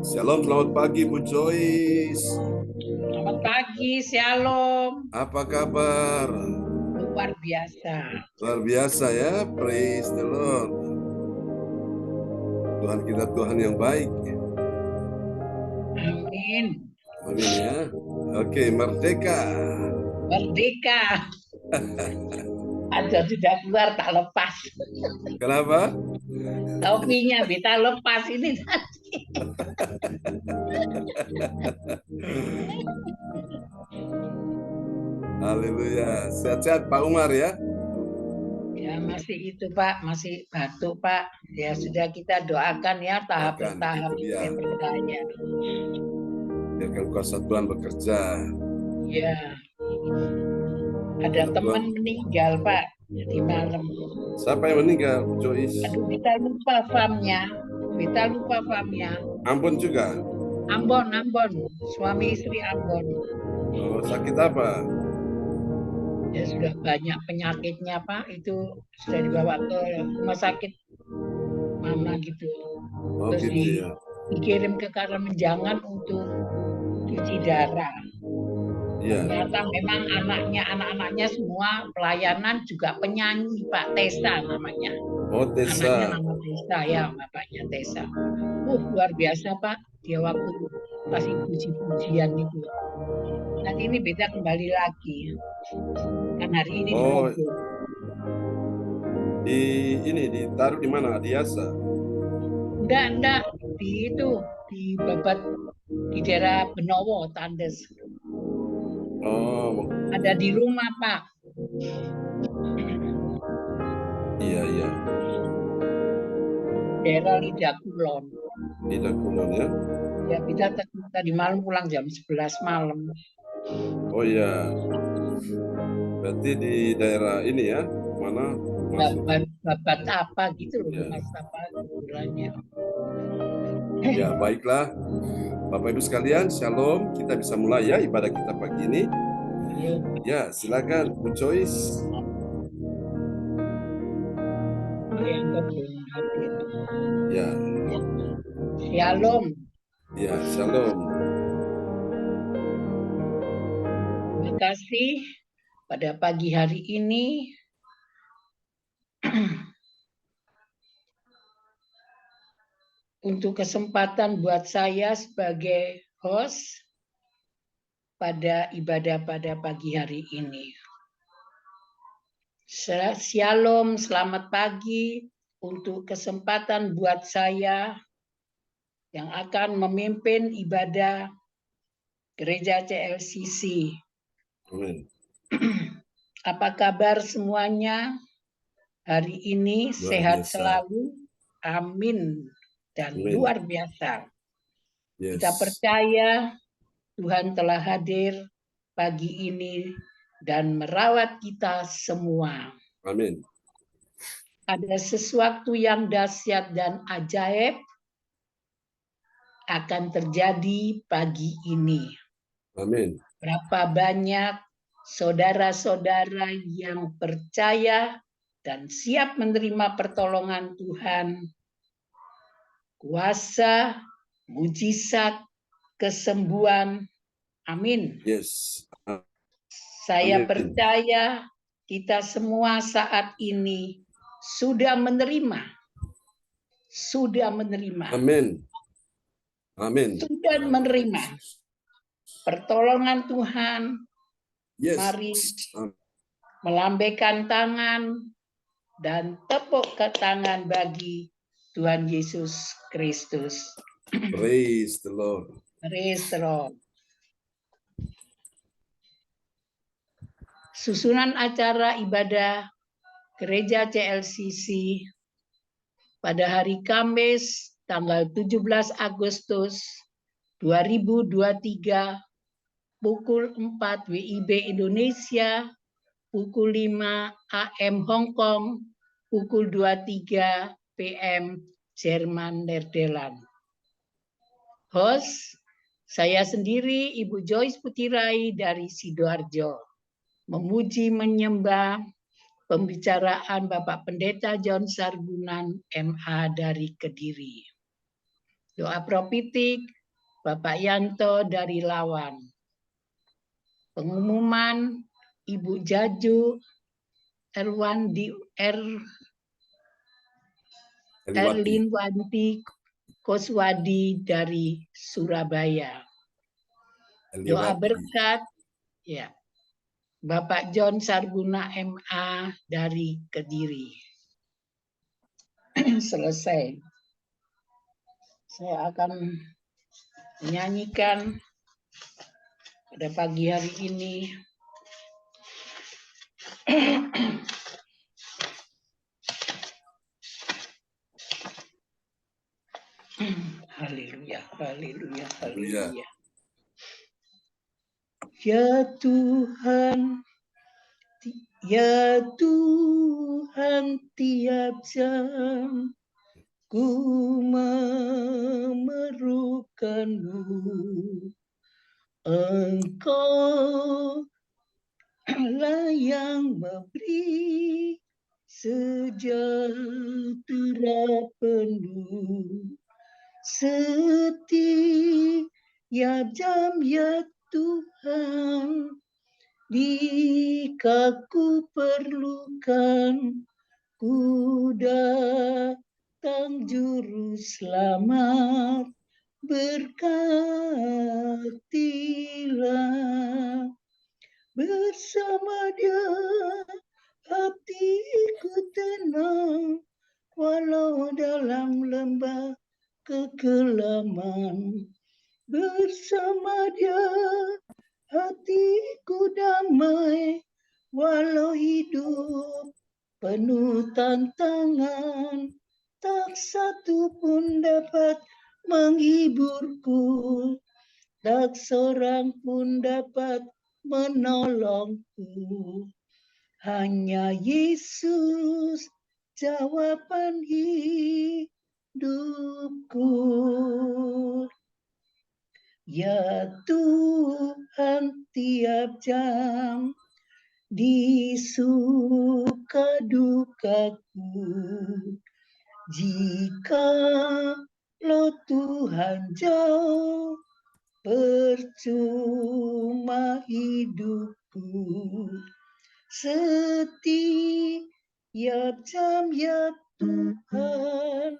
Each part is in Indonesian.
Shalom, selamat pagi Bu Joyce. Selamat pagi, Shalom. Apa kabar? Luar biasa. Luar biasa ya, praise the Lord. Tuhan kita Tuhan yang baik. Amin. Amin ya. Oke, merdeka. Merdeka. Ada tidak keluar tak lepas. Kenapa? Topinya kita lepas ini tadi. Haleluya. Sehat-sehat Pak Umar ya. Ya masih itu Pak, masih batuk Pak. Ya sudah kita doakan ya tahap Doakan, bertahap itu dia. percaya. Biarkan kuasa Tuhan bekerja. Ya. Ada teman meninggal Pak di malam. Siapa yang meninggal, Joyce? Aduh kita lupa famnya. Kita lupa famnya. Ambon juga? Ambon. Suami istri Ambon. Oh, sakit apa? Ya sudah banyak penyakitnya Pak, itu sudah dibawa ke rumah sakit mana gitu. Oh Terus gitu ya. dikirim ke Karamenjangan untuk cuci darah. Iya. Ternyata memang anak-anaknya semua pelayanan juga penyanyi Pak, Tessa namanya. Oh Anaknya Tessa. nama Tessa ya, bapaknya Tessa. Luar biasa Pak, dia waktu pasti puji-pujian itu. Nanti ini beda kembali lagi. Kan hari ini di Oh, Bogor. ditaruh di mana? Di Yasa. Enggak, di Babat, di daerah Benowo, Tandes. Oh, Ada di rumah Pak. iya. Daerah Lidak Kulon. Lidak Kulon ya. Ya kita tadi malam pulang jam 11 malam. Oh iya. Berarti di daerah ini ya, mana? Babat apa gitu loh, Ya. Mas apa kuburannya. Ya, baiklah. Bapak Ibu sekalian, Shalom. Kita bisa mulai ya ibadah kita pagi ini. Ya, silakan Bu Joyce. Ya. Shalom. Ya, Shalom. Terima kasih pada pagi hari ini. Untuk kesempatan buat saya sebagai host pada ibadah pada pagi hari ini. Shalom, selamat pagi untuk kesempatan buat saya yang akan memimpin ibadah Gereja CLCC. Amin. Apa kabar semuanya? Hari ini sehat selalu. Amin. Dan luar biasa. Yes. Kita percaya Tuhan telah hadir pagi ini dan merawat kita semua. Amin. Ada sesuatu yang dahsyat dan ajaib akan terjadi pagi ini. Amin. Berapa banyak saudara-saudara yang percaya dan siap menerima pertolongan Tuhan, kuasa, mujizat, kesembuhan. Amin. Yes. Saya percaya kita semua saat ini sudah menerima. Amin. Amin. Sudah menerima pertolongan Tuhan. Yes. Mari melambaikan tangan dan tepuk ke tangan bagi Tuhan Yesus Kristus. Praise the Lord. Praise the Lord. Susunan acara ibadah Gereja CLCC pada hari Kamis tanggal 17 Agustus 2023 pukul 4 WIB Indonesia, pukul 5 AM Hong Kong, pukul 23 PM Jerman Nederland. Host, saya sendiri Ibu Joyce Putirai dari Sidoarjo. Memuji menyembah pembicaraan Bapak Pendeta John Sargunan MA dari Kediri. Doa profitik Bapak Yanto dari Lawan. Pengumuman Ibu Jaju Erlinwanti Koswadi dari Surabaya. Doa berkat ya. Bapak John Sarguna MA dari Kediri. Selesai. Saya akan menyanyikan pada pagi hari ini. Haleluya, haleluya, haleluya. Ya Tuhan, tiap jam ku memerlukanmu. Engkau lah yang memberi sejahtera penuh. Setiap jam ya Tuhan, jika ku perlukan, ku datang juru selamat, berkatilah. Bersama Dia hatiku tenang, walau dalam lembah kekelaman. Bersama Dia hatiku damai, walau hidup penuh tantangan. Tak satu pun dapat menghiburku, tak seorang pun dapat menolongku. Hanya Yesus jawaban hidupku. Ya Tuhan, tiap jam di suka dukaku, jika lo Tuhan jauh, percuma hidupku. Setiap jam ya Tuhan,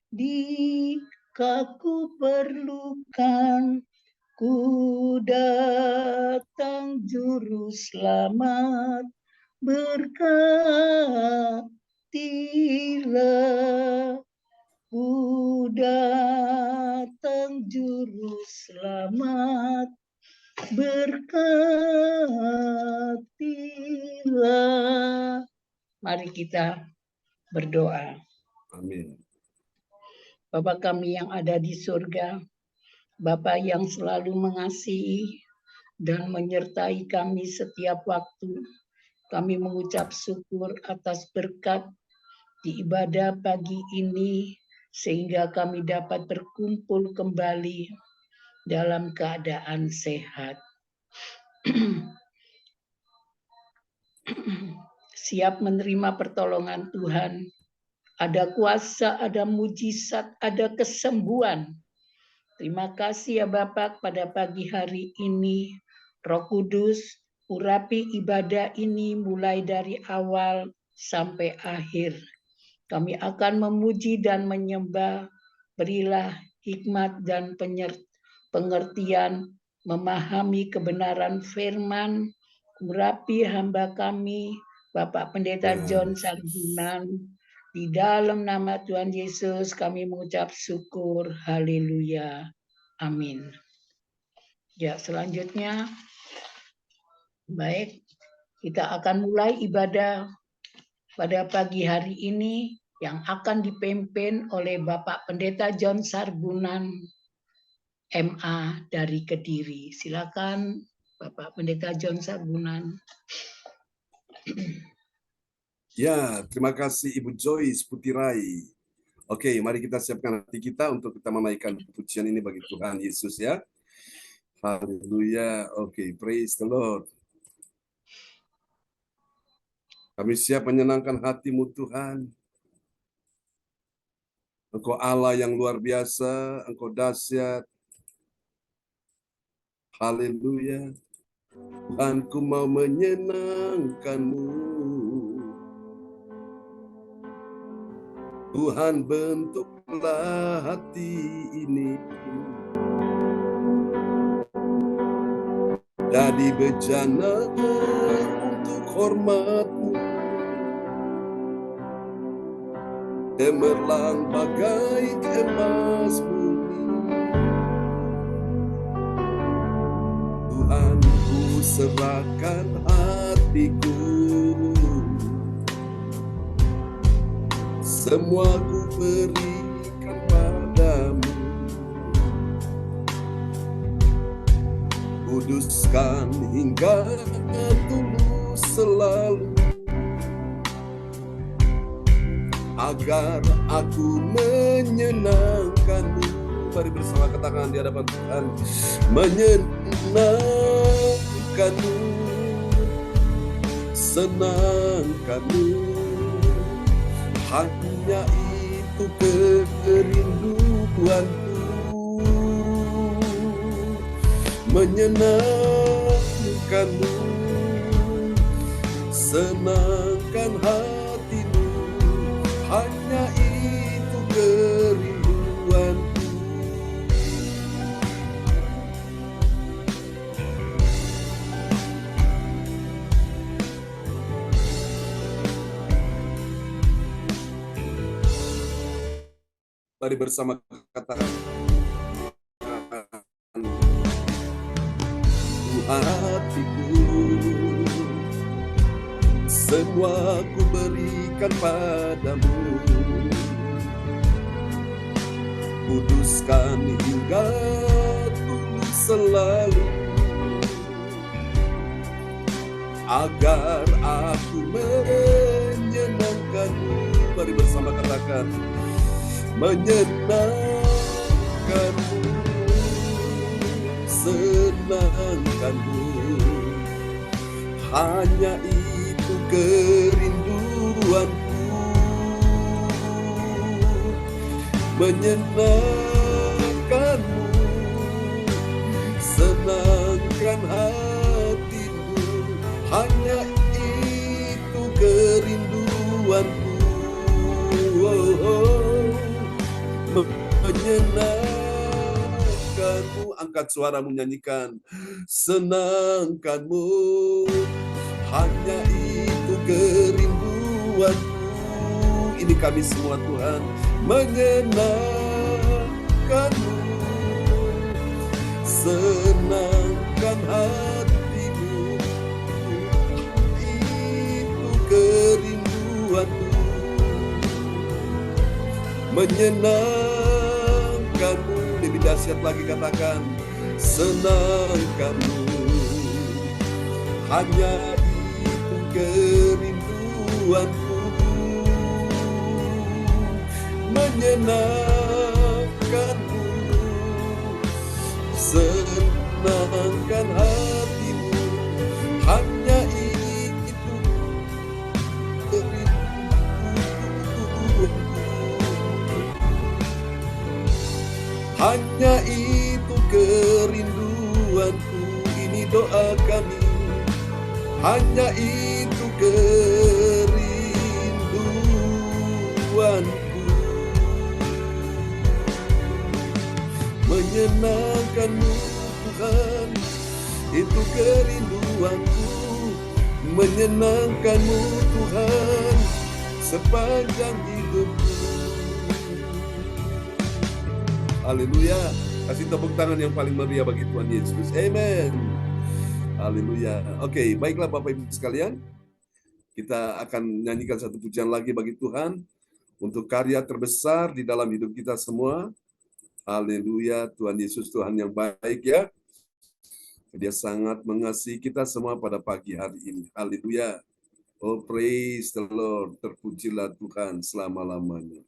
jika ku perlukan, ku datang juru selamat, berkatilah. Ku datang juru selamat, berkatilah. Mari kita berdoa. Amin. Bapa kami yang ada di surga, Bapa yang selalu mengasihi dan menyertai kami setiap waktu, kami mengucap syukur atas berkat di ibadah pagi ini, sehingga kami dapat berkumpul kembali dalam keadaan sehat. Siap menerima pertolongan Tuhan. Ada kuasa, ada mujizat, ada kesembuhan. Terima kasih ya Bapak pada pagi hari ini. Roh Kudus, urapi ibadah ini mulai dari awal sampai akhir. Kami akan memuji dan menyembah. Berilah hikmat dan pengertian, memahami kebenaran firman. Urapi hamba kami, Bapak Pendeta John Sargunan. Di dalam nama Tuhan Yesus kami mengucap syukur. Haleluya. Amin. Ya, selanjutnya, baik, kita akan mulai ibadah pada pagi hari ini yang akan dipimpin oleh Bapak Pendeta John Sargunan, MA dari Kediri. Silakan Bapak Pendeta John Sargunan. Ya, terima kasih Ibu Joyce Putirai. Oke, mari kita siapkan hati kita untuk kita menaikkan pujian ini bagi Tuhan Yesus ya. Haleluya. Oke, praise the Lord. Kami siap menyenangkan hati-Mu Tuhan. Engkau Allah yang luar biasa, Engkau dahsyat. Haleluya. Tuhan, ku mau menyenangkan-Mu. Tuhan, bentuklah hati ini jadi bejana untuk hormat-Mu, cemerlang bagai emas murni. Tuhan, ku serahkan hatiku, semua ku berikan padamu. Kuduskan hingga tulus selalu, agar aku menyenangkan-Mu. Mari bersama katakan di hadapan Tuhan. Menyenangkan-Mu, senangkan-Mu, hanya itu kerinduanku. Menyenangkan-Mu, senangkan hatimu, hanya itu kerinduanku. Mari bersama katakan, hatiku, semua ku berikan padamu. Kuduskan hingga tulus selalu, agar aku menyenangkan-Mu. Mari bersama katakan, menyenangkan-Mu, senangkan-Mu, hanya itu kerinduanku. Menyenangkan-Mu, senangkan hatimu, hanya itu kerinduanku. Menyenangkan-Mu, angkat suaramu nyanyikan. Senangkan-Mu, hanya itu kerinduanku. Ini kami semua Tuhan. Menyenangkan-Mu, senangkan hatimu, itu kerinduanku. Menyenangkan-Mu, lebih dahsyat lagi katakan, senangkan-Mu, hanya itu kerinduanku. Menyenangkan-Mu, senangkan hatimu, hanya itu kerinduanku. Hanya itu kerinduanku. Ini doa kami. Hanya itu kerinduanku. Menyenangkan-Mu Tuhan, itu kerinduanku. Menyenangkan-Mu Tuhan, sepanjang hidupku. Haleluya. Kasih tepuk tangan yang paling meriah bagi Tuhan Yesus. Amen. Haleluya. Oke, baiklah Bapak Ibu sekalian. Kita akan nyanyikan satu pujian lagi bagi Tuhan untuk karya terbesar di dalam hidup kita semua. Haleluya, Tuhan Yesus Tuhan yang baik ya. Dia sangat mengasihi kita semua pada pagi hari ini. Haleluya. Oh, praise the Lord. Terpujilah Tuhan selama-lamanya.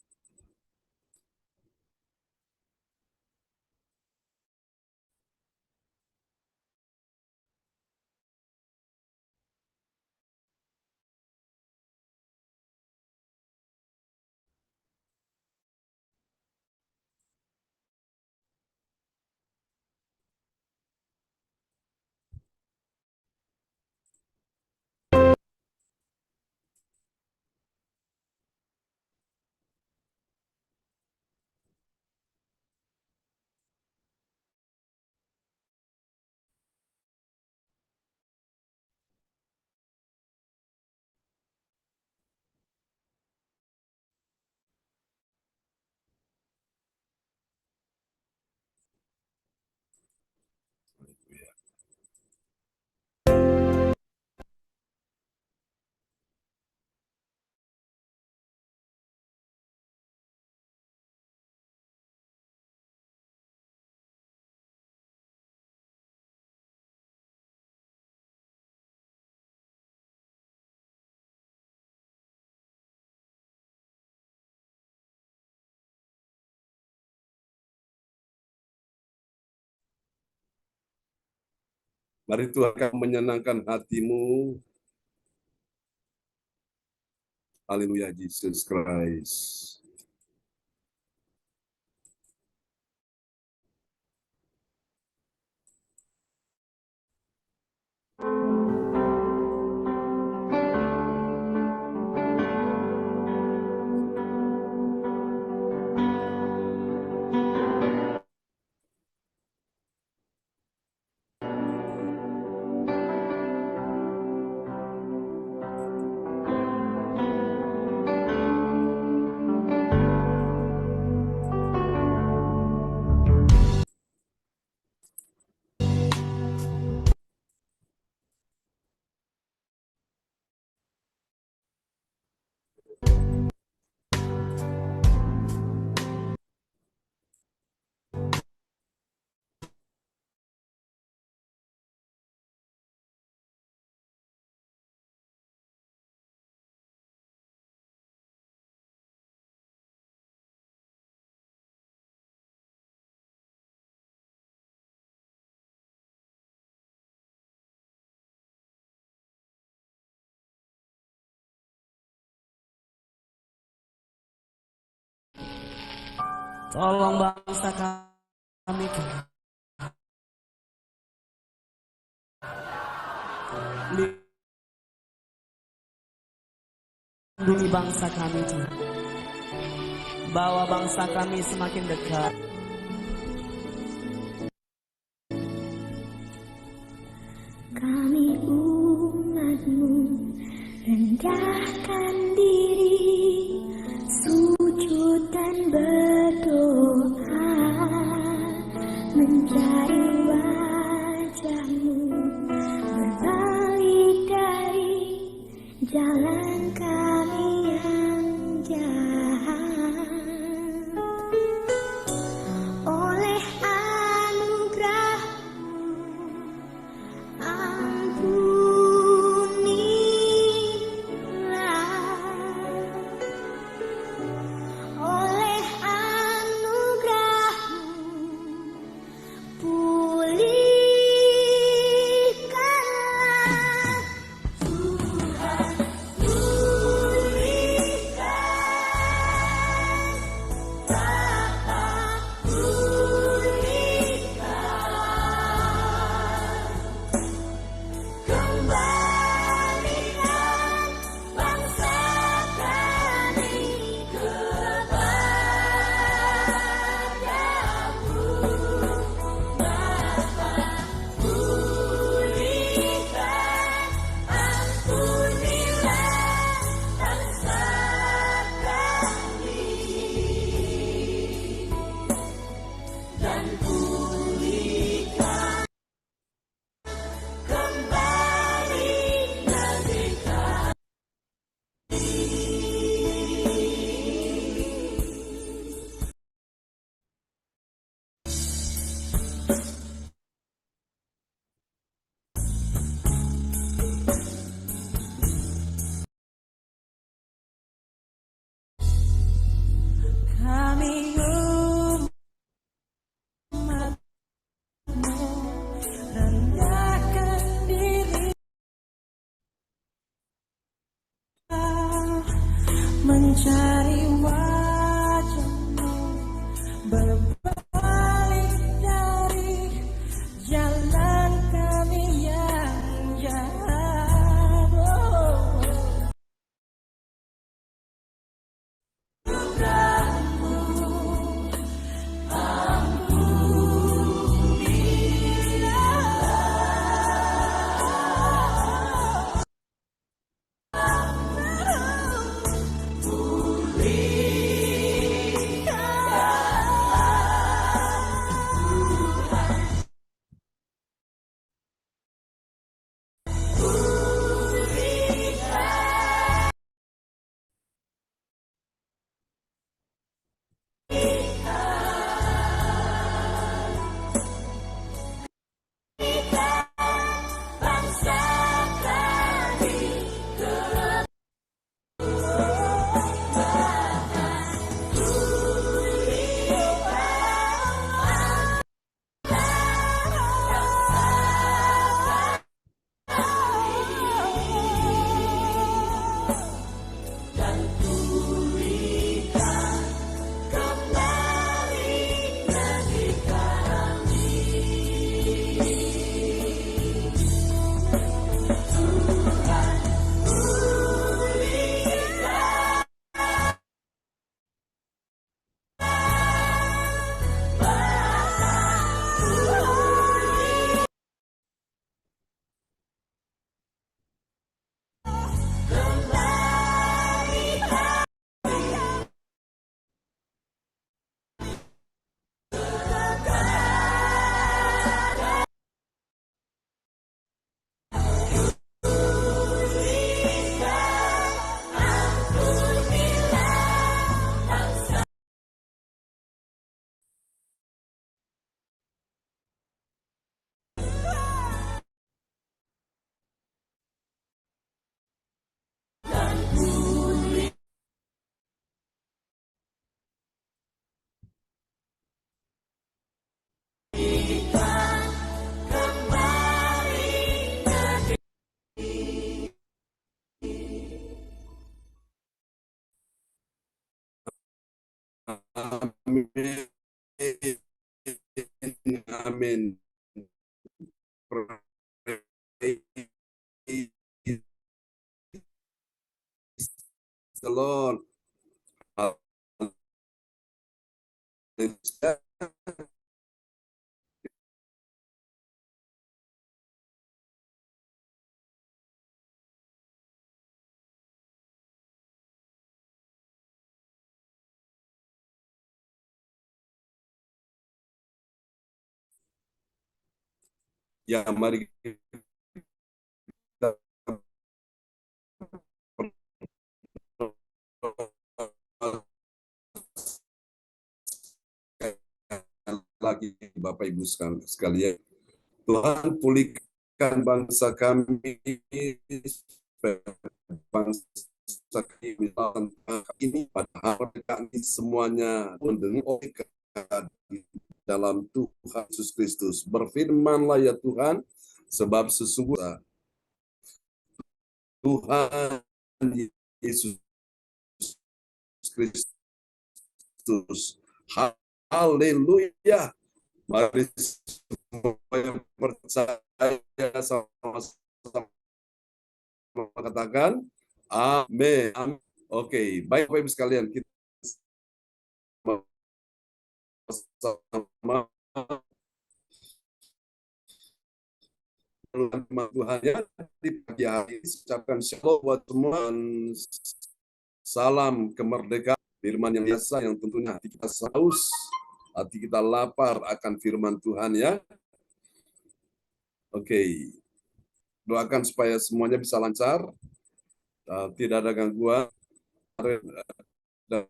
Mari Tuhan akan menyenangkan hatimu. Haleluya, Jesus Christ. Tolong bangsa kami Tuhan. Lindungi bangsa kami Tuhan. Bawa bangsa kami semakin dekat. Kami umat-Mu rendahkan diri, sujud dan berdoa, mencari wajah-Mu, berbalik dari jalan kami yang jahat. Oleh anugerah-Mu ampunilah, oleh anugerah-Mu pulihkanlah. Tuhan, Amin. Amin. Praise the Lord. Ya, mari kita lagi Bapak Ibu sekalian. Tuhan pulihkan bangsa kami, bangsa kami ini padahal kami semuanya mendengar dalam Tuhan Yesus Kristus. Berfirmanlah ya Tuhan, sebab sesungguhnya Tuhan Yesus Kristus. Haleluya. Mari semua yang percaya sama-sama katakan amin. Oke, baik Bapak Ibu sekalian, kita sama Tuhan ya di pagi hari ucapkan shalom buat semua. Salam kemerdekaan, firman yang biasa yang tentunya hati kita haus, hati kita lapar akan firman Tuhan ya. Oke. Doakan supaya semuanya bisa lancar, tidak ada gangguan, ada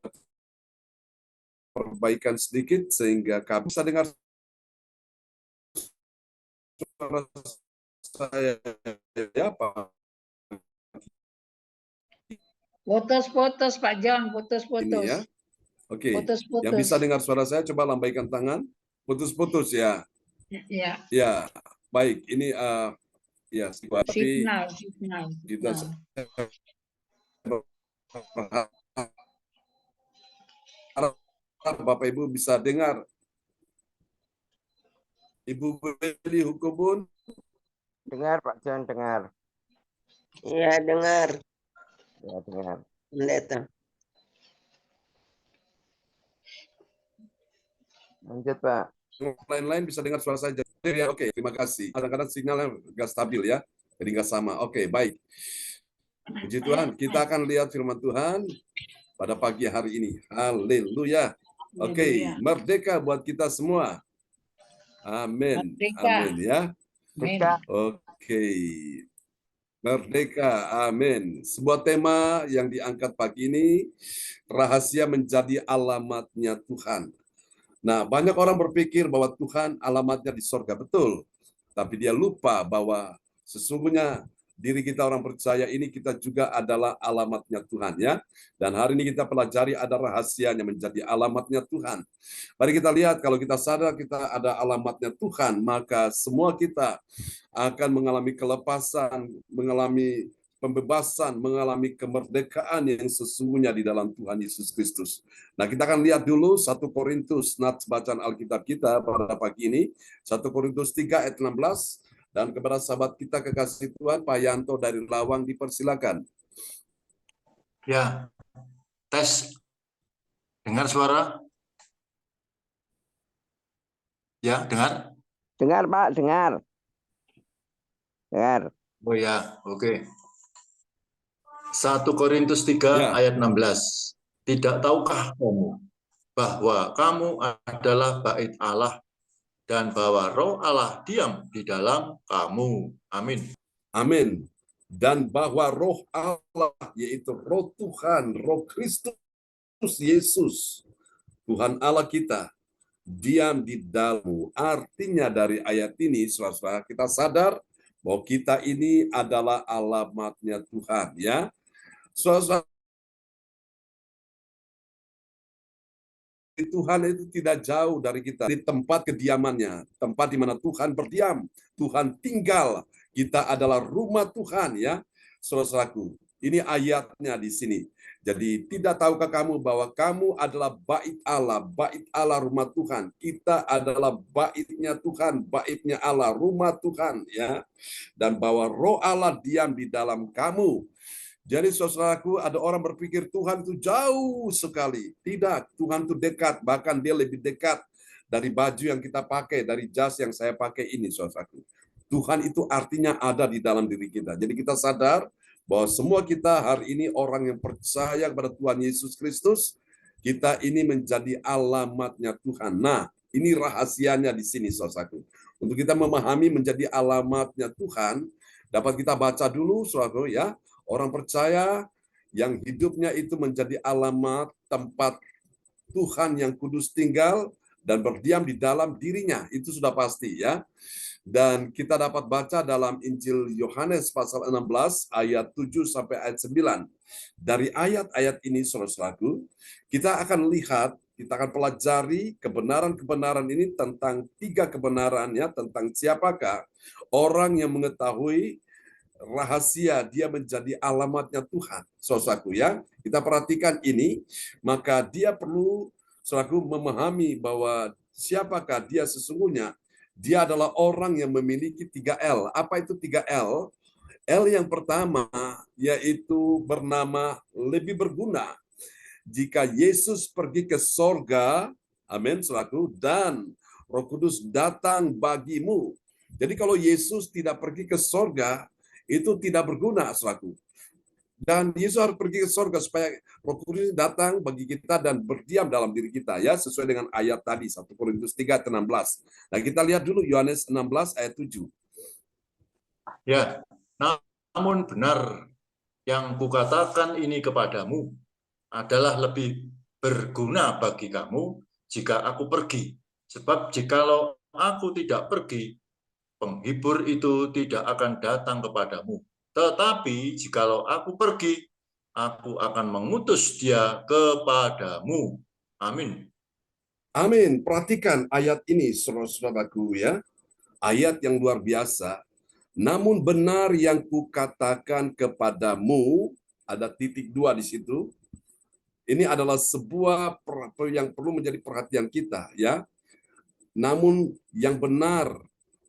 perbaikan sedikit sehingga kami bisa dengar suara saya ya Pak. Putus-putus Pak John, Ini putus-putus. ya. Oke. Putus-putus. Yang bisa dengar suara saya coba lambaikan tangan. Putus-putus ya. Ya. Ya. Baik, ini ya tapi Signal. kita Bapak Ibu bisa dengar. Ibu Beli Hukubun. Dengar Pak John, dengar. Iya, dengar. Ya, dengar. Pendeta. Lanjut Pak. Lain-lain bisa dengar suara saya. Ya, oke, terima kasih. Kadang-kadang sinyalnya nggak stabil ya, jadi nggak sama. Oke, baik. Puji Tuhan, kita akan lihat firman Tuhan pada pagi hari ini. Haleluya. Oke, merdeka buat kita semua. Amin. Merdeka. Amin ya. Merdeka. Oke. Merdeka. Amin. Sebuah tema yang diangkat pagi ini, rahasia menjadi alamatnya Tuhan. Nah, banyak orang berpikir bahwa Tuhan alamatnya di sorga, betul. Tapi dia lupa bahwa sesungguhnya diri kita orang percaya ini kita juga adalah alamatnya Tuhan ya. Dan hari ini kita pelajari ada rahasianya menjadi alamatnya Tuhan. Mari kita lihat kalau kita sadar kita ada alamatnya Tuhan, maka semua kita akan mengalami kelepasan, mengalami pembebasan, mengalami kemerdekaan yang sesungguhnya di dalam Tuhan Yesus Kristus. Nah, kita akan lihat dulu 1 Korintus, nats bacaan Alkitab kita pada pagi ini, 1 Korintus 3 ayat 16, dan kepada sahabat kita kekasih Tuhan, Pak Yanto dari Lawang, dipersilakan. Ya, tes. Dengar suara? Ya, dengar? Dengar Pak, dengar. Dengar. Oh ya, oke. 1 Korintus 3 Ya. ayat 16. Tidak tahukah kamu bahwa kamu adalah bait Allah dan bahwa Roh Allah diam di dalam kamu. Amin. Amin. Dan bahwa Roh Allah, yaitu Roh Tuhan, Roh Kristus Yesus, Tuhan Allah kita, diam di dalammu. Artinya dari ayat ini, saudara-saudara, kita sadar bahwa kita ini adalah alamatnya Tuhan, ya. Saudara, Tuhan itu tidak jauh dari kita, di tempat kediamannya, tempat di mana Tuhan berdiam, Tuhan tinggal. Kita adalah rumah Tuhan, ya, saudaraku. Ini ayatnya di sini. Jadi tidak tahukah kamu bahwa kamu adalah bait Allah rumah Tuhan. Kita adalah baitnya Tuhan, baitnya Allah, rumah Tuhan, ya. Dan bahwa Roh Allah diam di dalam kamu. Jadi saudaraku, ada orang berpikir Tuhan itu jauh sekali. Tidak, Tuhan itu dekat, bahkan dia lebih dekat dari baju yang kita pakai, dari jas yang saya pakai ini, saudaraku. Tuhan itu artinya ada di dalam diri kita. Jadi kita sadar bahwa semua kita hari ini orang yang percaya kepada Tuhan Yesus Kristus, kita ini menjadi alamatnya Tuhan. Nah, ini rahasianya di sini, saudaraku. Untuk kita memahami menjadi alamatnya Tuhan, dapat kita baca dulu, saudaraku, ya. Orang percaya yang hidupnya itu menjadi alamat tempat Tuhan yang kudus tinggal dan berdiam di dalam dirinya. Itu sudah pasti, ya. Dan kita dapat baca dalam Injil Yohanes pasal 16 ayat 7 sampai ayat 9. Dari ayat-ayat ini, saudaraku, kita akan lihat, kita akan pelajari kebenaran-kebenaran ini tentang 3 kebenaran, ya, tentang siapakah orang yang mengetahui rahasia dia menjadi alamatnya Tuhan, saudaraku, ya. Kita perhatikan ini, maka dia perlu, saudaraku, memahami bahwa siapakah dia sesungguhnya. Dia adalah orang yang memiliki 3 L. Apa itu 3 L? L yang pertama yaitu bernama lebih berguna. Jika Yesus pergi ke sorga, amin, saudaraku, dan Roh Kudus datang bagimu. Jadi kalau Yesus tidak pergi ke sorga, itu tidak berguna, saudaraku. Dan Yesus harus pergi ke sorga supaya Roh Kudus datang bagi kita dan berdiam dalam diri kita, ya, sesuai dengan ayat tadi 1 Korintus 3 ayat 16. Nah, kita lihat dulu Yohanes 16 ayat 7. Ya, namun benar yang kukatakan ini kepadamu adalah lebih berguna bagi kamu jika aku pergi. Sebab jikalau aku tidak pergi, penghibur itu tidak akan datang kepadamu. Tetapi jikalau aku pergi, aku akan mengutus dia kepadamu. Amin. Amin. Perhatikan ayat ini, saudara-saudaraku, ya. Ayat yang luar biasa. Namun benar yang kukatakan kepadamu, ada titik 2 di situ. Ini adalah sebuah yang perlu menjadi perhatian kita, ya. Namun yang benar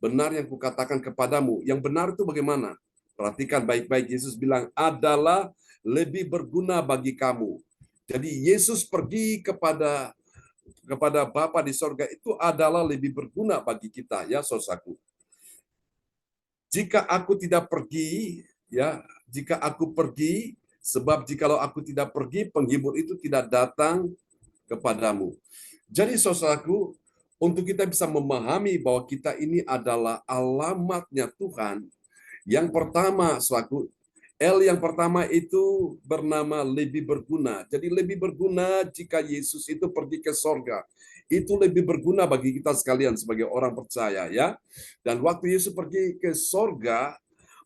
yang kukatakan kepadamu. Yang benar itu bagaimana? Perhatikan baik-baik, Yesus bilang adalah lebih berguna bagi kamu. Jadi Yesus pergi kepada Bapa di sorga itu adalah lebih berguna bagi kita, ya, saudaraku. Jika aku tidak pergi, ya, jika aku pergi, sebab jikalau aku tidak pergi, penghibur itu tidak datang kepadamu. Jadi saudaraku, untuk kita bisa memahami bahwa kita ini adalah alamatnya Tuhan, yang pertama, saudaraku, L yang pertama itu bernama lebih berguna. Jadi lebih berguna jika Yesus itu pergi ke sorga. Itu lebih berguna bagi kita sekalian sebagai orang percaya, ya. Dan waktu Yesus pergi ke sorga,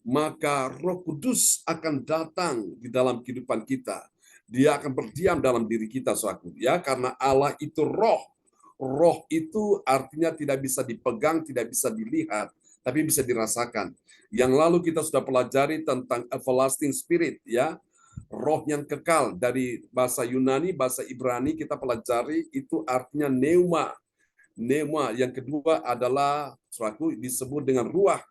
maka Roh Kudus akan datang di dalam kehidupan kita. Dia akan berdiam dalam diri kita, saudaraku, ya, karena Allah itu roh. Roh itu artinya tidak bisa dipegang, tidak bisa dilihat, tapi bisa dirasakan. Yang lalu kita sudah pelajari tentang everlasting spirit, ya, roh yang kekal. Dari bahasa Yunani, bahasa Ibrani kita pelajari itu artinya pneuma. Pneuma yang kedua adalah, saudaraku, disebut dengan ruah,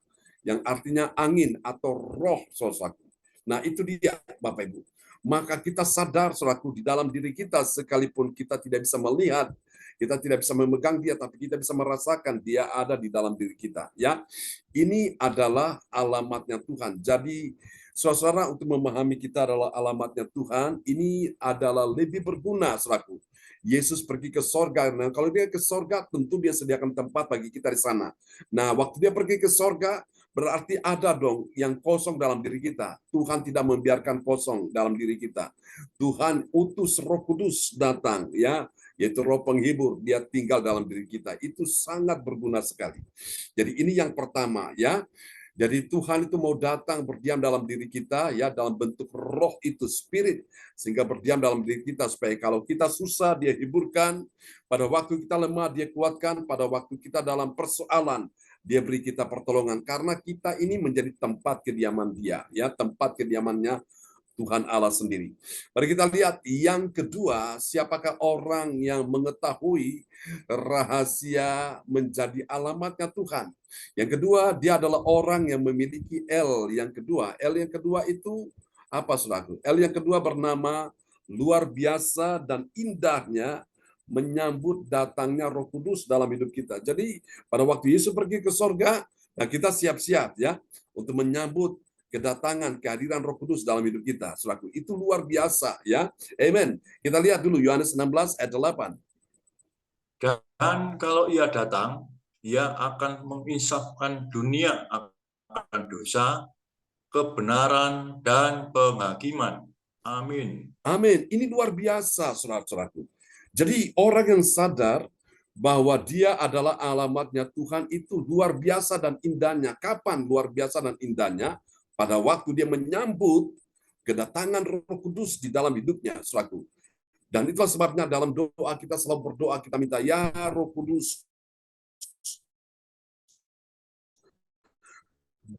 yang artinya angin atau roh, saudaraku. Nah, itu dia, Bapak Ibu. Maka kita sadar, saudaraku, di dalam diri kita, sekalipun kita tidak bisa melihat, kita tidak bisa memegang dia, tapi kita bisa merasakan dia ada di dalam diri kita, ya. Ini adalah alamatnya Tuhan. Jadi, saudara, untuk memahami kita adalah alamatnya Tuhan, ini adalah lebih berguna, saudaraku. Yesus pergi ke sorga. Nah, kalau dia ke sorga, tentu dia sediakan tempat bagi kita di sana. Nah, waktu dia pergi ke sorga, berarti ada dong yang kosong dalam diri kita. Tuhan tidak membiarkan kosong dalam diri kita. Tuhan utus Roh Kudus datang, ya, yaitu roh penghibur, dia tinggal dalam diri kita. Itu sangat berguna sekali. Jadi ini yang pertama, ya. Jadi Tuhan itu mau datang berdiam dalam diri kita, ya, dalam bentuk roh itu, spirit, sehingga berdiam dalam diri kita supaya kalau kita susah dia hiburkan, pada waktu kita lemah dia kuatkan, pada waktu kita dalam persoalan dia beri kita pertolongan, karena kita ini menjadi tempat kediaman dia, ya, tempat kediamannya Tuhan Allah sendiri. Mari kita lihat yang kedua, siapakah orang yang mengetahui rahasia menjadi alamatnya Tuhan. Yang kedua, dia adalah orang yang memiliki L yang kedua. L yang kedua itu apa, saudaraku? L yang kedua bernama luar biasa dan indahnya menyambut datangnya Roh Kudus dalam hidup kita. Jadi pada waktu Yesus pergi ke sorga, nah kita siap-siap ya untuk menyambut kedatangan kehadiran Roh Kudus dalam hidup kita. Saudaraku, itu luar biasa ya. Amen. Kita lihat dulu Yohanes 16 ayat 8. Dan kalau ia datang, ia akan menginsafkan dunia akan dosa, kebenaran, dan penghakiman. Amin. Amin. Ini luar biasa, saudara-saudaraku. Jadi orang yang sadar bahwa dia adalah alamatnya Tuhan itu luar biasa dan indahnya. Kapan luar biasa dan indahnya? Pada waktu dia menyambut kedatangan Roh Kudus di dalam hidupnya, saudaraku. Dan itulah sebabnya dalam doa kita selalu berdoa, kita minta, ya Roh Kudus,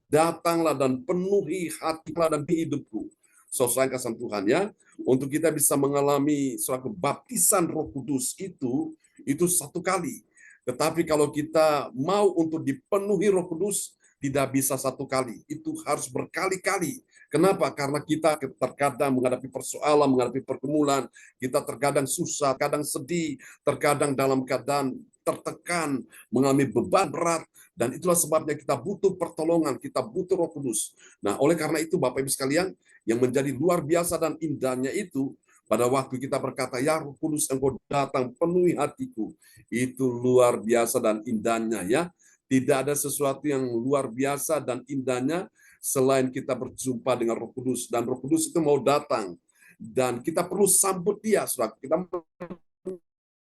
datanglah dan penuhi hatilah dan hidupku. Saudara kasih Tuhan ya, untuk kita bisa mengalami suatu baptisan Roh Kudus itu satu kali. Tetapi kalau kita mau untuk dipenuhi Roh Kudus, tidak bisa satu kali, itu harus berkali-kali. Kenapa? Karena kita terkadang menghadapi persoalan, menghadapi pergumulan, kita terkadang susah, kadang sedih, terkadang dalam keadaan tertekan, mengalami beban berat, dan itulah sebabnya kita butuh pertolongan, kita butuh Roh Kudus. Nah, oleh karena itu Bapak Ibu sekalian, yang menjadi luar biasa dan indahnya itu, pada waktu kita berkata, ya Roh Kudus Engkau datang penuhi hatiku, itu luar biasa dan indahnya ya. Tidak ada sesuatu yang luar biasa dan indahnya selain kita berjumpa dengan Roh Kudus. Dan Roh Kudus itu mau datang. Dan kita perlu sambut dia, saudara. Kita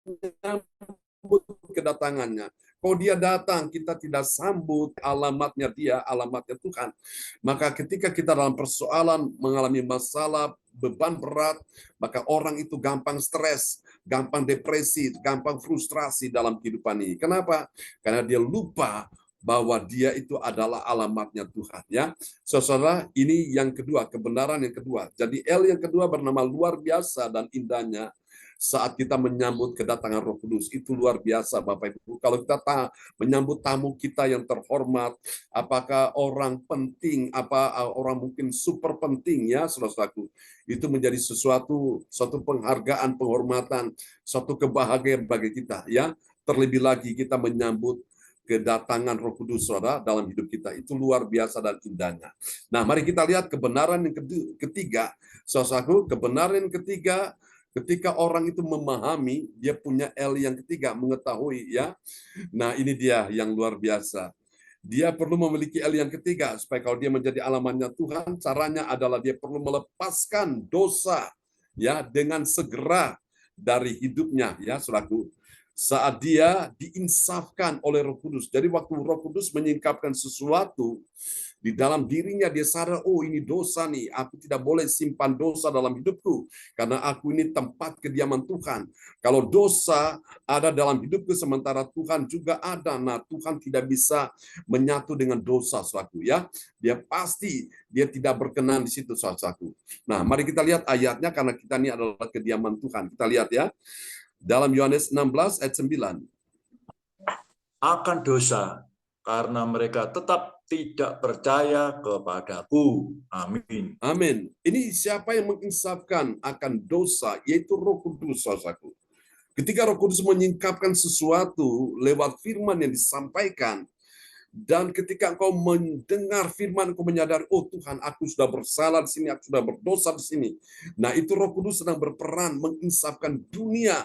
menyambut kedatangannya. Kalau dia datang, kita tidak sambut alamatnya dia, alamatnya Tuhan. Maka ketika kita dalam persoalan, mengalami masalah, beban berat, maka orang itu gampang stres, gampang depresi, gampang frustrasi dalam kehidupan ini. Kenapa? Karena dia lupa bahwa dia itu adalah alamatnya Tuhan. Ya, saudara, ini yang kedua, kebenaran yang kedua. Jadi L yang kedua bernama luar biasa dan indahnya saat kita menyambut kedatangan Roh Kudus. Itu luar biasa Bapak Ibu. Kalau kita menyambut tamu kita yang terhormat, apakah orang penting, orang mungkin super penting ya saudara-saudaraku, itu menjadi suatu penghargaan, penghormatan, suatu kebahagiaan bagi kita ya. Terlebih lagi kita menyambut kedatangan Roh Kudus saudara dalam hidup kita, itu luar biasa dan indahnya. Nah, mari kita lihat kebenaran yang ketiga, saudaraku. Kebenaran yang ketiga, ketika orang itu memahami, dia punya L yang ketiga, mengetahui ya. Nah, ini dia yang luar biasa. Dia perlu memiliki L yang ketiga supaya kalau dia menjadi alamatnya Tuhan, caranya adalah dia perlu melepaskan dosa ya dengan segera dari hidupnya ya, saudaraku. Saat dia diinsafkan oleh Roh Kudus. Jadi waktu Roh Kudus menyingkapkan sesuatu di dalam dirinya, dia sadar, oh ini dosa nih, aku tidak boleh simpan dosa dalam hidupku, karena aku ini tempat kediaman Tuhan. Kalau dosa ada dalam hidupku sementara Tuhan juga ada, nah Tuhan tidak bisa menyatu dengan dosa suatu ya. Dia pasti, dia tidak berkenan di situ suatu. Nah, mari kita lihat ayatnya, karena kita ini adalah kediaman Tuhan. Kita lihat ya, dalam Yohanes 16 ayat 9. Akan dosa, karena mereka tetap tidak percaya kepadaku. Amin. Amin. Ini siapa yang menginsafkan akan dosa, yaitu Roh Kudus, saudaraku. Ketika Roh Kudus menyingkapkan sesuatu lewat firman yang disampaikan, dan ketika engkau mendengar firman, engkau menyadari, oh Tuhan, aku sudah bersalah di sini, aku sudah berdosa di sini. Nah, itu Roh Kudus sedang berperan menginsafkan dunia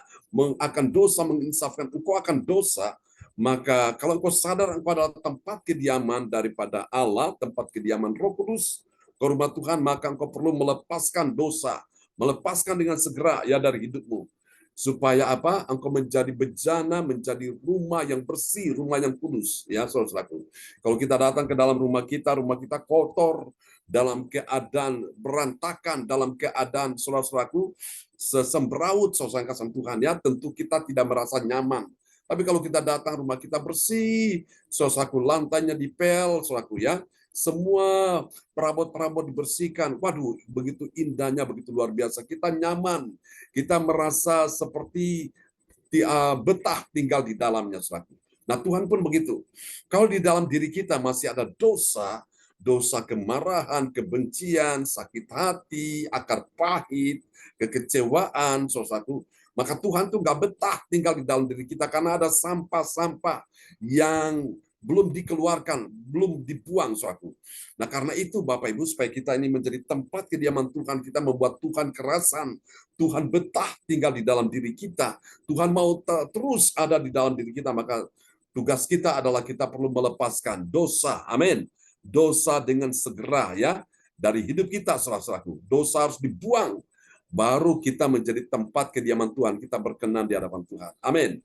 akan dosa, menginsafkan engkau akan dosa. Maka kalau engkau sadar engkau adalah tempat kediaman daripada Allah, tempat kediaman Roh Kudus, ke rumah Tuhan, maka engkau perlu melepaskan dosa, melepaskan dengan segera ya dari hidupmu. Supaya apa? Engkau menjadi bejana, menjadi rumah yang bersih, rumah yang kudus. Ya, saudaraku. Kalau kita datang ke dalam rumah kita kotor, dalam keadaan berantakan, dalam keadaan saudaraku sesembraut, saudara kasih Tuhan ya, tentu kita tidak merasa nyaman. Tapi kalau kita datang rumah kita bersih, saudaraku, lantainya dipel, saudaraku ya, semua perabot-perabot dibersihkan. Waduh, begitu indahnya, begitu luar biasa. Kita nyaman, kita merasa seperti betah tinggal di dalamnya, saudaraku. Nah, Tuhan pun begitu. Kalau di dalam diri kita masih ada dosa, dosa kemarahan, kebencian, sakit hati, akar pahit, kekecewaan, saudaraku, maka Tuhan tuh nggak betah tinggal di dalam diri kita karena ada sampah-sampah yang belum dikeluarkan, belum dibuang, saudaraku. Nah, karena itu Bapak Ibu, supaya kita ini menjadi tempat kediaman Tuhan, kita membuat Tuhan kerasan, Tuhan betah tinggal di dalam diri kita, Tuhan mau terus ada di dalam diri kita, maka tugas kita adalah kita perlu melepaskan dosa. Amin. Dosa dengan segera ya dari hidup kita, saudara-saudaraku. Dosa harus dibuang. Baru kita menjadi tempat kediaman Tuhan, kita berkenan di hadapan Tuhan. Amin.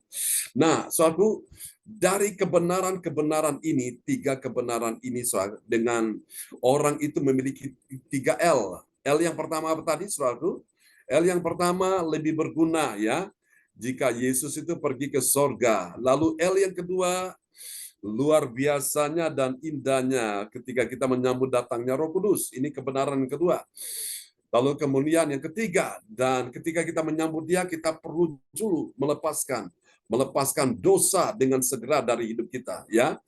Nah, saudaraku, dari kebenaran-kebenaran ini, 3 kebenaran ini, saudara, dengan orang itu memiliki 3 L. L yang pertama apa tadi, saudaraku? L yang pertama lebih berguna ya, jika Yesus itu pergi ke sorga. Lalu L yang kedua, luar biasanya dan indahnya ketika kita menyambut datangnya Roh Kudus. Ini kebenaran yang kedua. Lalu kemudian yang ketiga, dan ketika kita menyambut Dia, kita perlu dulu melepaskan dosa dengan segera dari hidup kita, ya,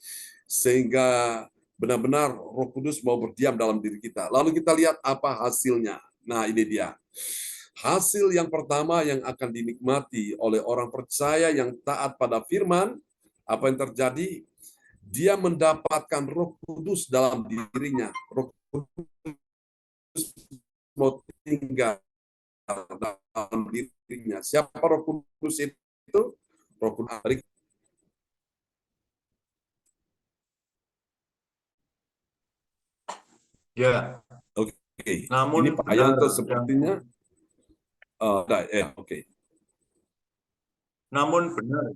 sehingga benar-benar Roh Kudus mau berdiam dalam diri kita. Lalu kita lihat apa hasilnya. Nah, ini dia. Hasil yang pertama yang akan dinikmati oleh orang percaya yang taat pada firman, apa yang terjadi? Dia mendapatkan Roh Kudus dalam dirinya. Roh Kudus mau tinggal dalam dirinya. Siapa Roh Kudus itu? Roh Kudus. Ya. Oke. Namun Ini Pak Yanto sepertinya. Oke. Namun benar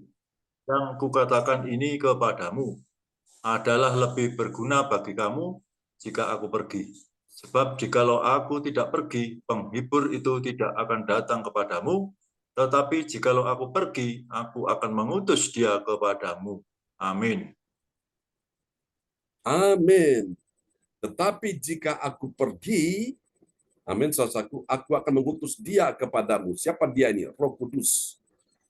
yang kukatakan ini kepadamu adalah lebih berguna bagi kamu jika aku pergi. Sebab jikalau aku tidak pergi, penghibur itu tidak akan datang kepadamu, tetapi jikalau aku pergi, aku akan mengutus dia kepadamu. Amin. Amin. Tetapi jika aku pergi, amin, saudaraku, aku akan mengutus dia kepadamu. Siapa dia ini? Roh Kudus.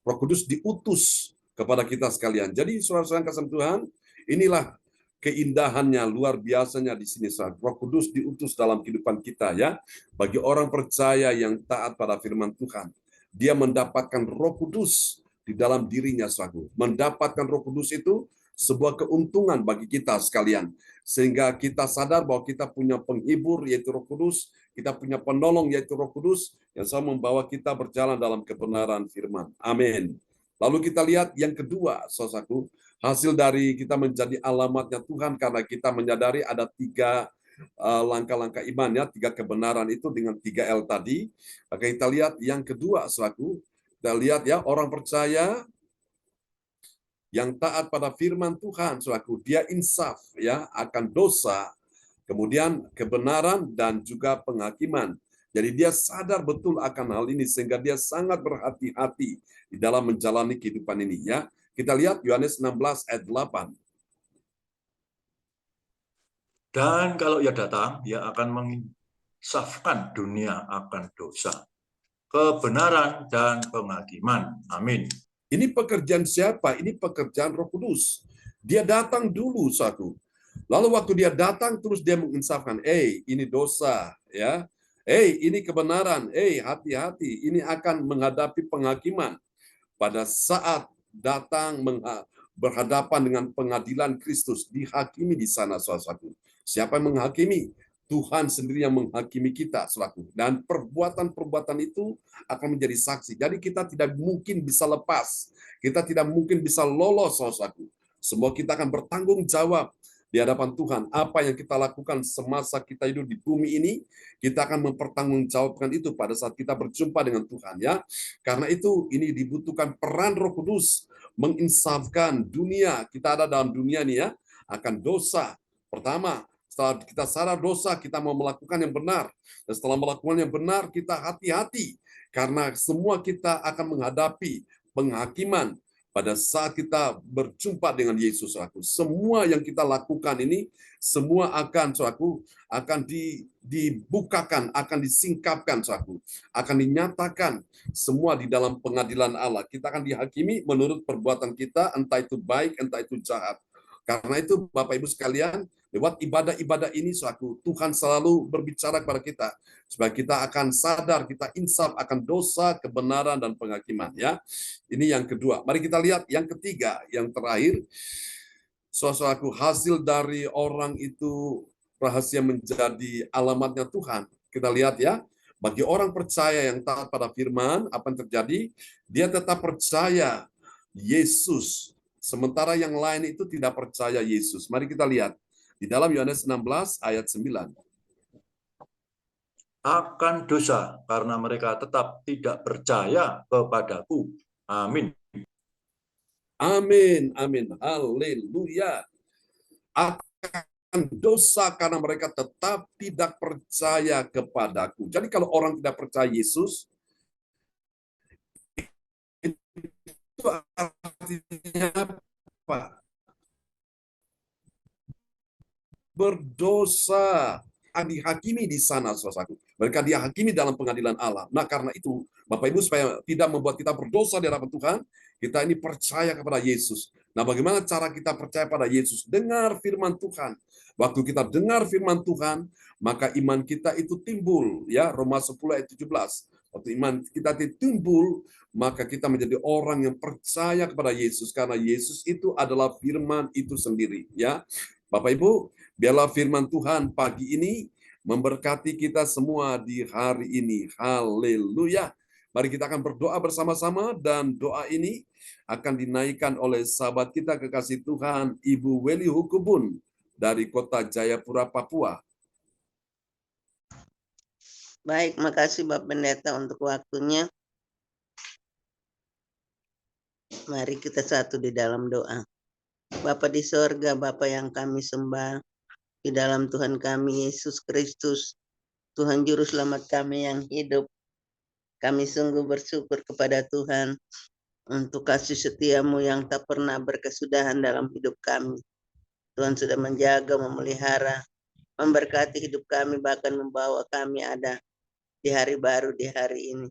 Roh Kudus diutus kepada kita sekalian. Jadi saudara-saudara yang kasih Tuhan, inilah keindahannya, luar biasanya di sini. Roh Kudus diutus dalam kehidupan kita ya. Bagi orang percaya yang taat pada firman Tuhan, dia mendapatkan Roh Kudus di dalam dirinya, saudara. Mendapatkan Roh Kudus itu sebuah keuntungan bagi kita sekalian, sehingga kita sadar bahwa kita punya penghibur yaitu Roh Kudus, kita punya penolong yaitu Roh Kudus yang selalu membawa kita berjalan dalam kebenaran firman. Amin. Lalu kita lihat yang kedua, saudaraku, hasil dari kita menjadi alamatnya Tuhan karena kita menyadari ada 3 langkah-langkah iman ya, 3 kebenaran itu dengan 3 L tadi. Maka kita lihat yang kedua, saudaraku, kita lihat ya, orang percaya yang taat pada firman Tuhan, saudaraku, dia insaf ya akan dosa, kemudian kebenaran dan juga penghakiman. Jadi dia sadar betul akan hal ini sehingga dia sangat berhati-hati di dalam menjalani kehidupan ini ya. Kita lihat Yohanes 16 ayat 8. Dan kalau ia datang, ia akan menginsafkan dunia akan dosa, kebenaran dan penghakiman. Amin. Ini pekerjaan siapa? Ini pekerjaan Roh Kudus. Dia datang dulu satu. Lalu waktu dia datang terus dia menginsafkan, ini dosa ya. Ini kebenaran. Hati-hati, ini akan menghadapi penghakiman. Pada saat datang berhadapan dengan pengadilan Kristus, dihakimi di sana, saudaraku. Siapa yang menghakimi? Tuhan sendiri yang menghakimi kita, saudaraku. Dan perbuatan-perbuatan itu akan menjadi saksi. Jadi kita tidak mungkin bisa lepas. Kita tidak mungkin bisa lolos, saudaraku. Semua kita akan bertanggung jawab di hadapan Tuhan. Apa yang kita lakukan semasa kita hidup di bumi ini, kita akan mempertanggungjawabkan itu pada saat kita berjumpa dengan Tuhan ya. Karena itu ini dibutuhkan peran Roh Kudus menginsafkan dunia. Kita ada dalam dunia nih ya, akan dosa. Pertama, setelah kita sadar dosa, kita mau melakukan yang benar. Dan setelah melakukan yang benar, kita hati-hati. Karena semua kita akan menghadapi penghakiman pada saat kita berjumpa dengan Yesus, saudaraku, semua yang kita lakukan ini, semua akan, saudaraku, akan dibukakan, akan disingkapkan, saudaraku, akan dinyatakan semua di dalam pengadilan Allah. Kita akan dihakimi menurut perbuatan kita, entah itu baik, entah itu jahat. Karena itu, Bapak Ibu sekalian, lewat ibadah-ibadah ini, saudaraku, Tuhan selalu berbicara kepada kita, supaya kita akan sadar, kita insaf akan dosa, kebenaran, dan penghakiman. Ya, ini yang kedua. Mari kita lihat yang ketiga, yang terakhir, saudaraku, hasil dari orang itu rahasia menjadi alamatnya Tuhan. Kita lihat ya, bagi orang percaya yang taat pada firman, apa yang terjadi? Dia tetap percaya Yesus, sementara yang lain itu tidak percaya Yesus. Mari kita lihat di dalam Yohanes 16 ayat 9. Akan dosa karena mereka tetap tidak percaya kepadaku. Amin. Amin, amin, haleluya. Akan dosa karena mereka tetap tidak percaya kepadaku. Jadi kalau orang tidak percaya Yesus, itu artinya apa? Berdosa, dihakimi di sana, saudaraku. Mereka dihakimi dalam pengadilan Allah. Nah, karena itu, Bapak Ibu, supaya tidak membuat kita berdosa di hadapan Tuhan, kita ini percaya kepada Yesus. Nah, bagaimana cara kita percaya pada Yesus? Dengar firman Tuhan. Waktu kita dengar firman Tuhan, maka iman kita itu timbul. Ya, Roma 10 ayat 17. Waktu iman kita timbul, maka kita menjadi orang yang percaya kepada Yesus, karena Yesus itu adalah firman itu sendiri. Ya, Bapak Ibu, biarlah firman Tuhan pagi ini memberkati kita semua di hari ini. Haleluya. Mari kita akan berdoa bersama-sama, dan doa ini akan dinaikkan oleh sahabat kita kekasih Tuhan, Ibu Weli Hukubun dari Kota Jayapura, Papua. Baik, makasih Bapak Pendeta untuk waktunya. Mari kita satu di dalam doa. Bapa di sorga, Bapa yang kami sembah, di dalam Tuhan kami Yesus Kristus, Tuhan Juru Selamat kami yang hidup. Kami sungguh bersyukur kepada Tuhan untuk kasih setia-Mu yang tak pernah berkesudahan dalam hidup kami. Tuhan sudah menjaga, memelihara, memberkati hidup kami, bahkan membawa kami ada di hari baru di hari ini.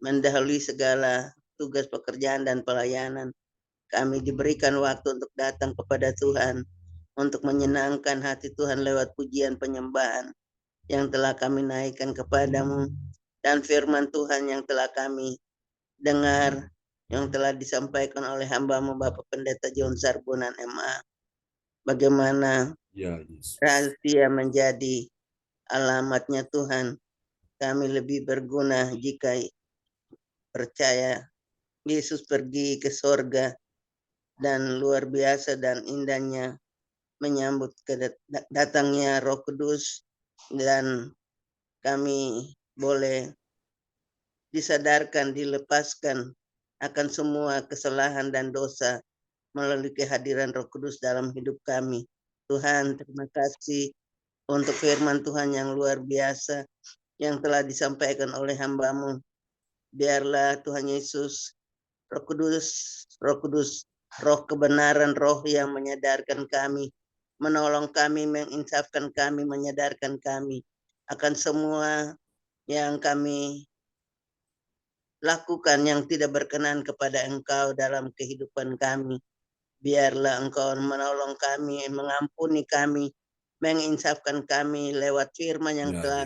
Mendahului segala tugas pekerjaan dan pelayanan, kami diberikan waktu untuk datang kepada Tuhan, untuk menyenangkan hati Tuhan lewat pujian penyembahan yang telah kami naikkan kepadamu, dan firman Tuhan yang telah kami dengar, yang telah disampaikan oleh hamba-Mu Bapak Pendeta John Sarbunan MA. Bagaimana rahasia menjadi alamatnya Tuhan. Kami lebih berguna jika percaya Yesus pergi ke sorga, dan luar biasa dan indahnya menyambut datangnya Roh Kudus, dan kami boleh disadarkan, dilepaskan akan semua kesalahan dan dosa melalui kehadiran Roh Kudus dalam hidup kami. Tuhan, terima kasih untuk firman Tuhan yang luar biasa yang telah disampaikan oleh hamba-Mu. Biarlah Tuhan Yesus, Roh Kudus, Roh kebenaran, Roh yang menyadarkan kami, menolong kami, menginsafkan kami, menyadarkan kami akan semua yang kami lakukan yang tidak berkenan kepada Engkau dalam kehidupan kami. Biarlah Engkau menolong kami, mengampuni kami, menginsafkan kami lewat firman yang telah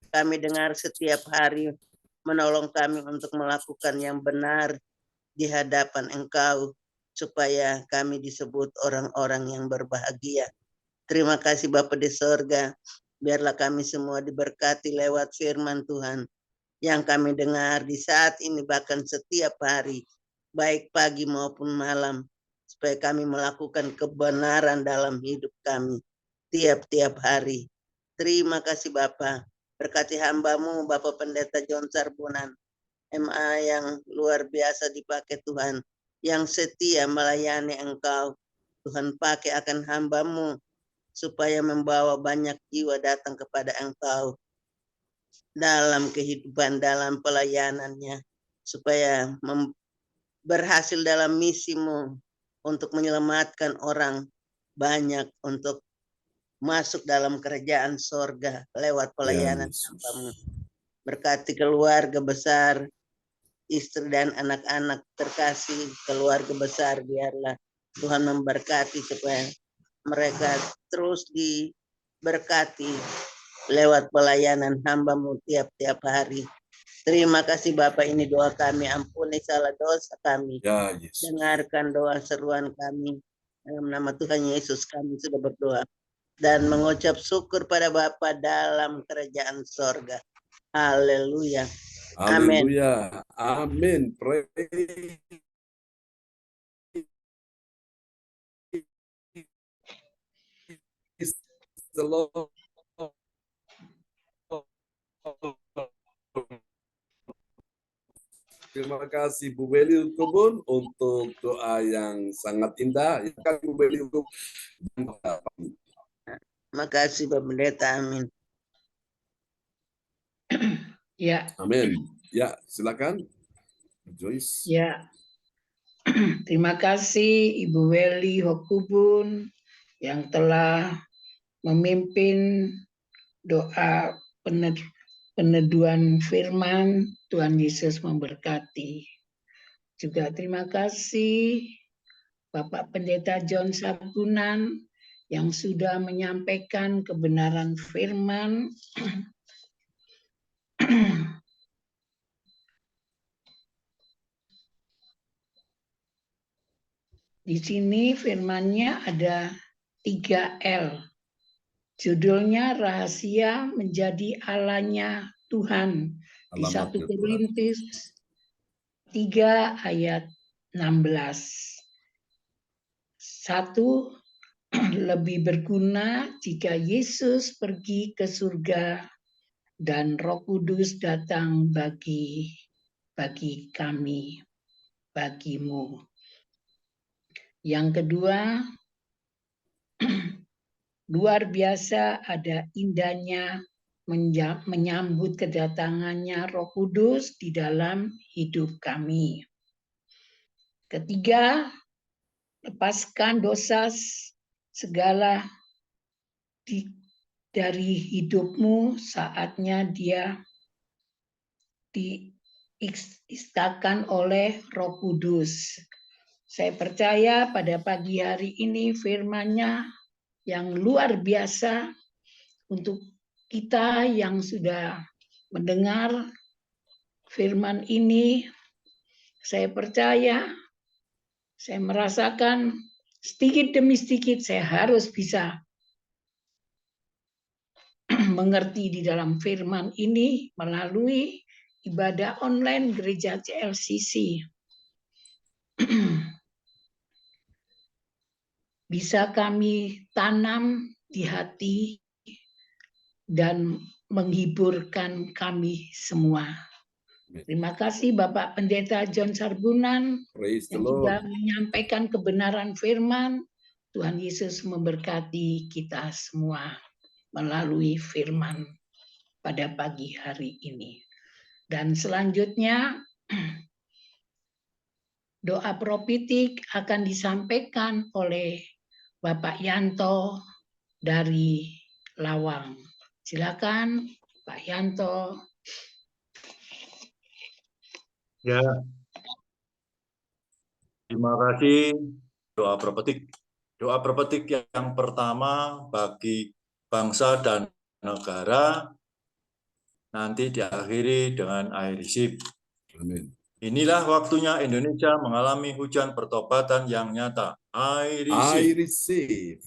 kami dengar setiap hari, menolong kami untuk melakukan yang benar di hadapan Engkau, supaya kami disebut orang-orang yang berbahagia. Terima kasih Bapa di sorga, biarlah kami semua diberkati lewat firman Tuhan yang kami dengar di saat ini, bahkan setiap hari, baik pagi maupun malam, supaya kami melakukan kebenaran dalam hidup kami tiap-tiap hari. Terima kasih Bapa. Berkati hamba-Mu Bapak Pendeta John Sarbunan MA yang luar biasa dipakai Tuhan, yang setia melayani Engkau. Tuhan pakai akan hamba-Mu supaya membawa banyak jiwa datang kepada Engkau dalam kehidupan, dalam pelayanannya, supaya berhasil dalam misimu untuk menyelamatkan orang banyak untuk masuk dalam kerajaan sorga lewat pelayanan Yesus. hambamu. Berkati keluarga besar, istri dan anak-anak terkasih, keluarga besar, biarlah Tuhan memberkati supaya mereka terus diberkati lewat pelayanan hambamu tiap-tiap hari. Terima kasih Bapak, ini doa kami, ampuni salah dosa kami. Ya, Yesus. Dengarkan doa seruan kami. Dalam nama Tuhan Yesus kami sudah berdoa. Dan mengucap syukur pada Bapa dalam kerajaan sorga. Haleluya. Amin. Haleluya. Amin. Praise the Lord. Terima kasih Bu Beli Kebun untuk doa yang sangat indah. Ya kan Bu Beli untuk Makasih Pak Pendeta. Amin. Ya, Amin. Ya, silakan. Joyce. ya. Terima kasih Ibu Weli Hokubun yang telah memimpin doa peneduhan firman. Tuhan Yesus memberkati. Juga terima kasih Bapak Pendeta John Sarbunan yang sudah menyampaikan kebenaran firman. Di sini firmannya ada 3L. Judulnya Rahasia Menjadi Allahnya Tuhan. Di 1 Korintus 3 ayat 16. 1, lebih berguna jika Yesus pergi ke surga dan Roh Kudus datang bagi kami, bagimu. Yang kedua, luar biasa ada indahnya menyambut kedatangannya Roh Kudus di dalam hidup kami. Ketiga, lepaskan dosa segala dari hidupmu, saatnya dia diistakan oleh Roh Kudus. Saya percaya pada pagi hari ini firman-Nya yang luar biasa untuk kita yang sudah mendengar firman ini. Saya percaya, saya merasakan sedikit demi sedikit saya harus bisa mengerti di dalam firman ini melalui ibadah online Gereja CLCC. Bisa kami tanam di hati dan menghiburkan kami semua. Terima kasih Bapak Pendeta John Sarbunan yang juga menyampaikan kebenaran firman. Tuhan Yesus memberkati kita semua melalui firman pada pagi hari ini. Dan selanjutnya doa profetik akan disampaikan oleh Bapak Yanto dari Lawang. Silakan Pak Yanto. Ya, terima kasih. Doa profetik. Doa profetik yang pertama bagi bangsa dan negara nanti diakhiri dengan air hisip. Amin. Inilah waktunya Indonesia mengalami hujan pertobatan yang nyata. I receive.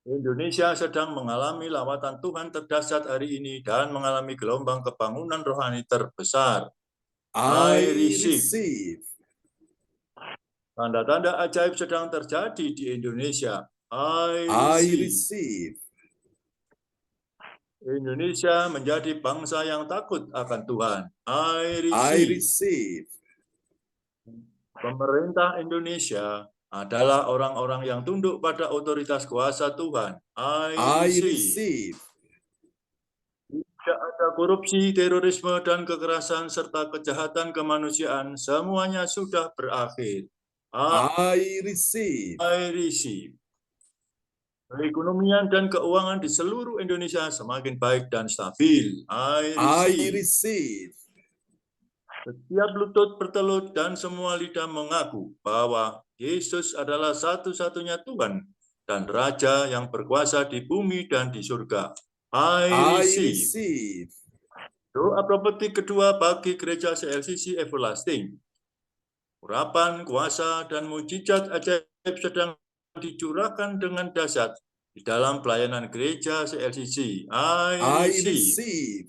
Indonesia sedang mengalami lawatan Tuhan terdahsyat hari ini dan mengalami gelombang kebangunan rohani terbesar. I receive. Tanda-tanda ajaib sedang terjadi di Indonesia. I receive. Indonesia menjadi bangsa yang takut akan Tuhan. I receive. Pemerintah Indonesia adalah orang-orang yang tunduk pada otoritas kuasa Tuhan. I receive. Tidak ada Ada korupsi, terorisme, dan kekerasan, serta kejahatan kemanusiaan, semuanya sudah berakhir. I receive. I receive. Perekonomian dan keuangan di seluruh Indonesia semakin baik dan stabil. I I receive. receive. Setiap lutut bertelut dan semua lidah mengaku bahwa Yesus adalah satu-satunya Tuhan dan Raja yang berkuasa di bumi dan di surga. I I receive. receive. Doa profetik kedua bagi gereja CLCC Everlasting. Urapan, kuasa, dan mujizat ajaib sedang dicurahkan dengan dahsyat di dalam pelayanan gereja CLCC. I I receive. receive.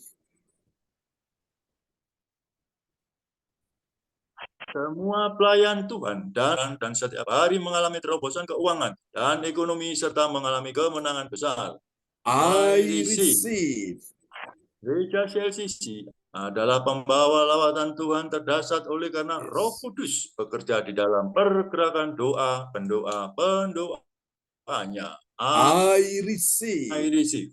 Semua pelayan Tuhan dan setiap hari mengalami terobosan keuangan dan ekonomi serta mengalami kemenangan besar. I receive. receive. Gereja CLCC adalah pembawa lawatan Tuhan terdahsyat oleh karena Roh Kudus bekerja di dalam pergerakan doa, pendoanya. I receive. I receive.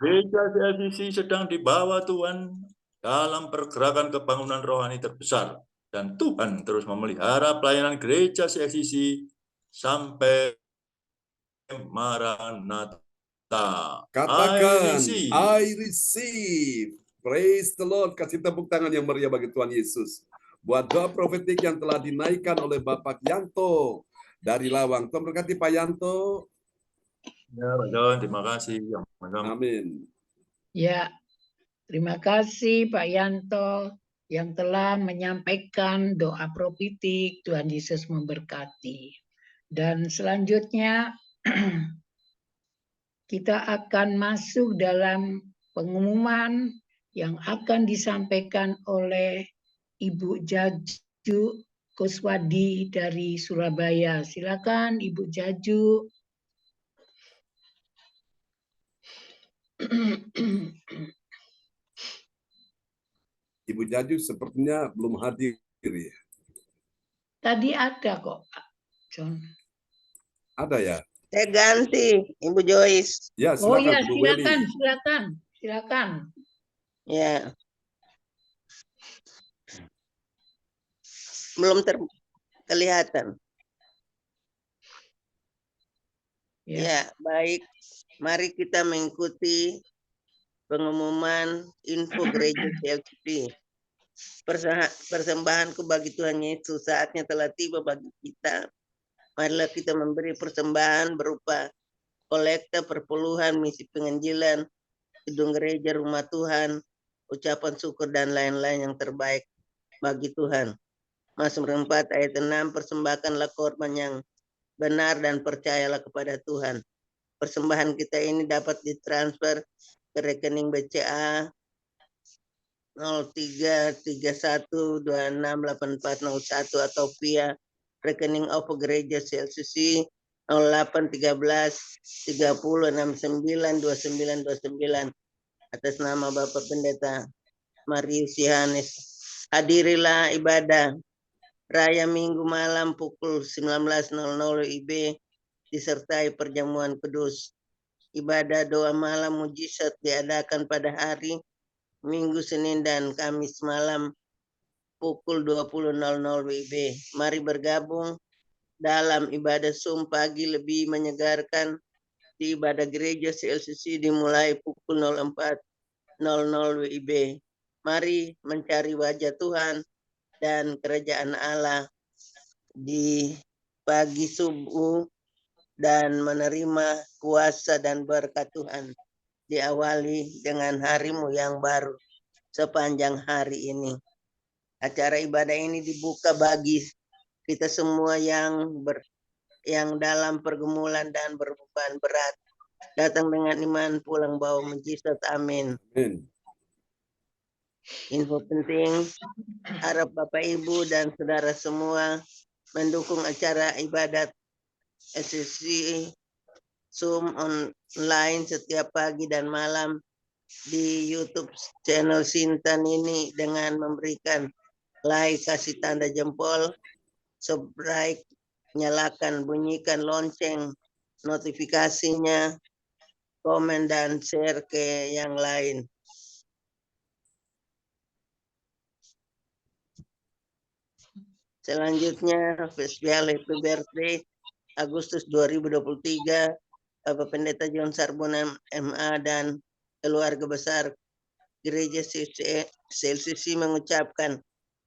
Gereja CLCC sedang dibawa Tuhan dalam pergerakan kebangunan rohani terbesar. Dan Tuhan terus memelihara pelayanan gereja CLCC sampai Maranatha. Katakan, receive. I receive. Praise the Lord. Kasih tepuk tangan yang meriah bagi Tuhan Yesus. Buat doa profetik yang telah dinaikkan oleh Bapak Yanto dari Lawang. Tuhan berkati Pak Yanto. Ya, Pak John, terima kasih. Amin. Ya, terima kasih Pak Yanto yang telah menyampaikan doa profetik. Tuhan Yesus memberkati. Dan selanjutnya kita akan masuk dalam pengumuman yang akan disampaikan oleh Ibu Jaju Kuswadi dari Surabaya. Silakan Ibu Jaju. Ibu Jaju sepertinya belum hadir ya. Tadi ada kok Pak John. Ada ya? Saya ganti, Ibu Joyce. Ya, Oh silakan ya, Bu Welly. silakan. Ya. Belum kelihatan. Ya, baik. Mari kita mengikuti pengumuman info gereja CLCC. Persembahanku bagi Tuhan Yesus saatnya telah tiba bagi kita. Marilah kita memberi persembahan berupa kolekta perpuluhan, misi penginjilan, gedung gereja, rumah Tuhan, ucapan syukur dan lain-lain yang terbaik bagi Tuhan. Mazmur 4 ayat 6, persembahkanlah korban yang benar dan percayalah kepada Tuhan. Persembahan kita ini dapat ditransfer ke rekening BCA 0331268401 atau via rekening OVO Gereja CLCC 081330692929 atas nama Bapak Pendeta Marius Yohanes. Hadirilah ibadah Raya Minggu malam pukul 19.00 WIB disertai perjamuan kudus. Ibadah doa malam mujizat diadakan pada hari Minggu, Senin, dan Kamis malam pukul 20.00 WIB. Mari bergabung dalam ibadah Zoom pagi lebih menyegarkan di ibadah gereja CLCC dimulai pukul 04.00 WIB. Mari mencari wajah Tuhan dan kerajaan Allah di pagi subuh dan menerima kuasa dan berkat Tuhan. Diawali dengan harimu yang baru sepanjang hari ini. Acara ibadah ini dibuka bagi kita semua yang dalam pergumulan dan berbeban berat. Datang dengan iman, pulang bawa mujizat. Amin. Amin. Info penting, harap Bapak Ibu dan saudara semua mendukung acara ibadat SCC Zoom online setiap pagi dan malam di YouTube channel Sintan ini dengan memberikan like, kasih tanda jempol, subscribe, nyalakan, bunyikan lonceng notifikasinya, komen dan share ke yang lain. Selanjutnya, spesial happy birthday Agustus 2023, Bapak Pendeta John Sarbunan MA dan keluarga besar Gereja CLCC mengucapkan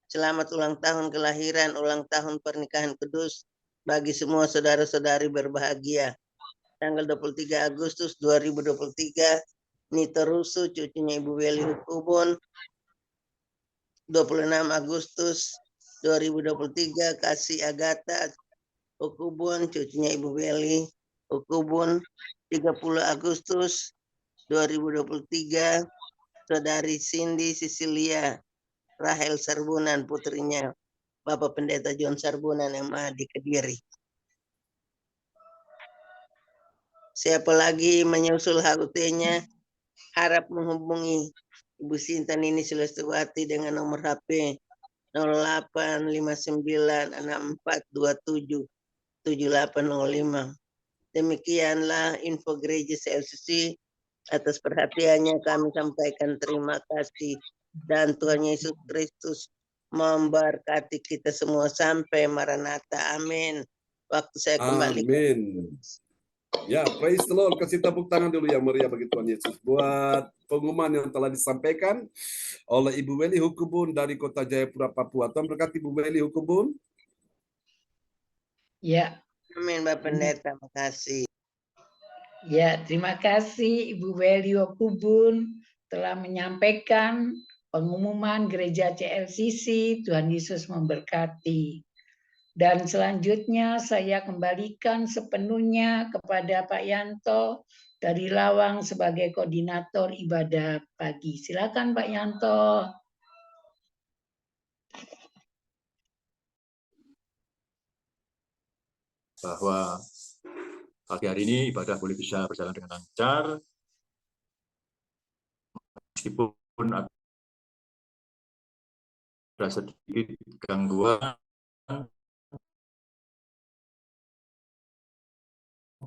selamat ulang tahun kelahiran, ulang tahun pernikahan kudus bagi semua saudara-saudari berbahagia. Tanggal 23 Agustus 2023, Nito Rusu, cucunya Ibu Weli Hukubun. 26 Agustus 2023, Kasih Agatha Hukubun, cucunya Ibu Weli Hukubun. 30 Agustus 2023, Saudari Cindy Cecilia Rahel Sarbunan, putrinya Bapak Pendeta John Sarbunan MA di Kediri. Siapa lagi menyusul HUT-nya, harap menghubungi Ibu Sinta Nini Sulastawati dengan nomor HP 085964277805. Demikianlah info Gereja CLCC. Atas perhatiannya kami sampaikan terima kasih, dan Tuhan Yesus Kristus memberkati kita semua sampai Maranatha. Amin. Waktu saya kembali. Amin. Ya, praise the Lord. Kasih tepuk tangan dulu yang meriah bagi Tuhan Yesus buat pengumuman yang telah disampaikan oleh Ibu Weli Hukubun dari Kota Jayapura, Papua. Tuhan berkati Ibu Weli Hukubun. Ya. Amin, Bapak Pendeta. Terima kasih. Ya, terima kasih Ibu Weli Hukubun telah menyampaikan pengumuman Gereja CLCC. Tuhan Yesus memberkati. Dan selanjutnya saya kembalikan sepenuhnya kepada Pak Yanto dari Lawang sebagai koordinator ibadah pagi. Silakan Pak Yanto. Bahwa pagi hari ini ibadah boleh bisa berjalan dengan lancar, meskipun ada sedikit gangguan,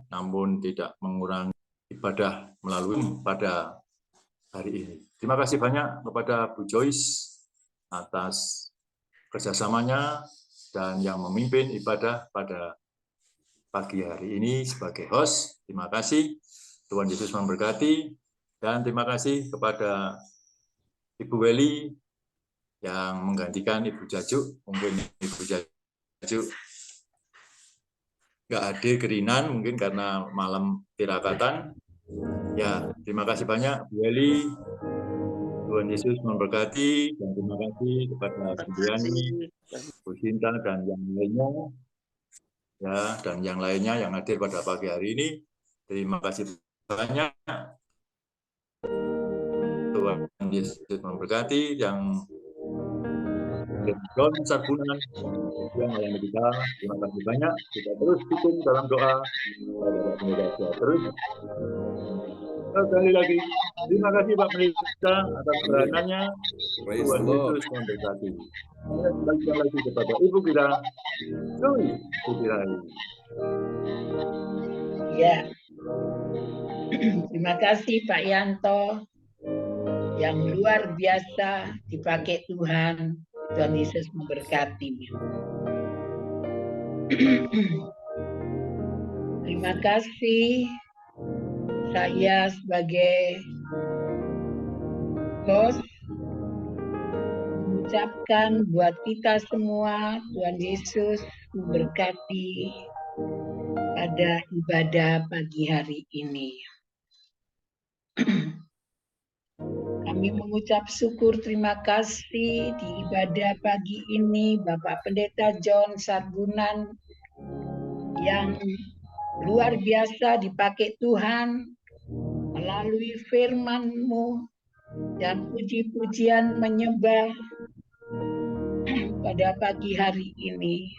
namun tidak mengurangi ibadah melalui pada hari ini. Terima kasih banyak kepada Bu Joyce atas kerjasamanya dan yang memimpin ibadah pada pagi hari ini sebagai host. Terima kasih. Tuhan Yesus memberkati. Dan terima kasih kepada Ibu Weli yang menggantikan Ibu Jajuk. Mungkin Ibu Jajuk nggak hadir kerinan, mungkin karena malam tirakatan. Ya, terima kasih banyak Bu Weli. Tuhan Yesus memberkati. Dan terima kasih kepada Bu Yani, Bu Sinta, dan yang lainnya. Ya, dan yang lainnya yang hadir pada pagi hari ini. Terima kasih banyak. Tuhan Yesus memberkati. Yang John Sarbunan yang melayani kita, terima kasih banyak. Kita terus dukung dalam doa. Terus sekali lagi, terima kasih Pak Pendeta atas keberadanya. Tuhan Yesus memberkati. Saya kembalikan lagi kepada Ibu kita, Joy Sudirai. Ya, terima kasih Pak Yanto yang luar biasa dipakai Tuhan. Tuhan Yesus memberkati. Terima kasih. Saya sebagai host mengucapkan buat kita semua, Tuhan Yesus memberkati pada ibadah pagi hari ini. Kami mengucap syukur terima kasih di ibadah pagi ini Bapak Pendeta John Sarbunan yang luar biasa dipakai Tuhan melalui firman-Mu dan puji-pujian menyembah pada pagi hari ini.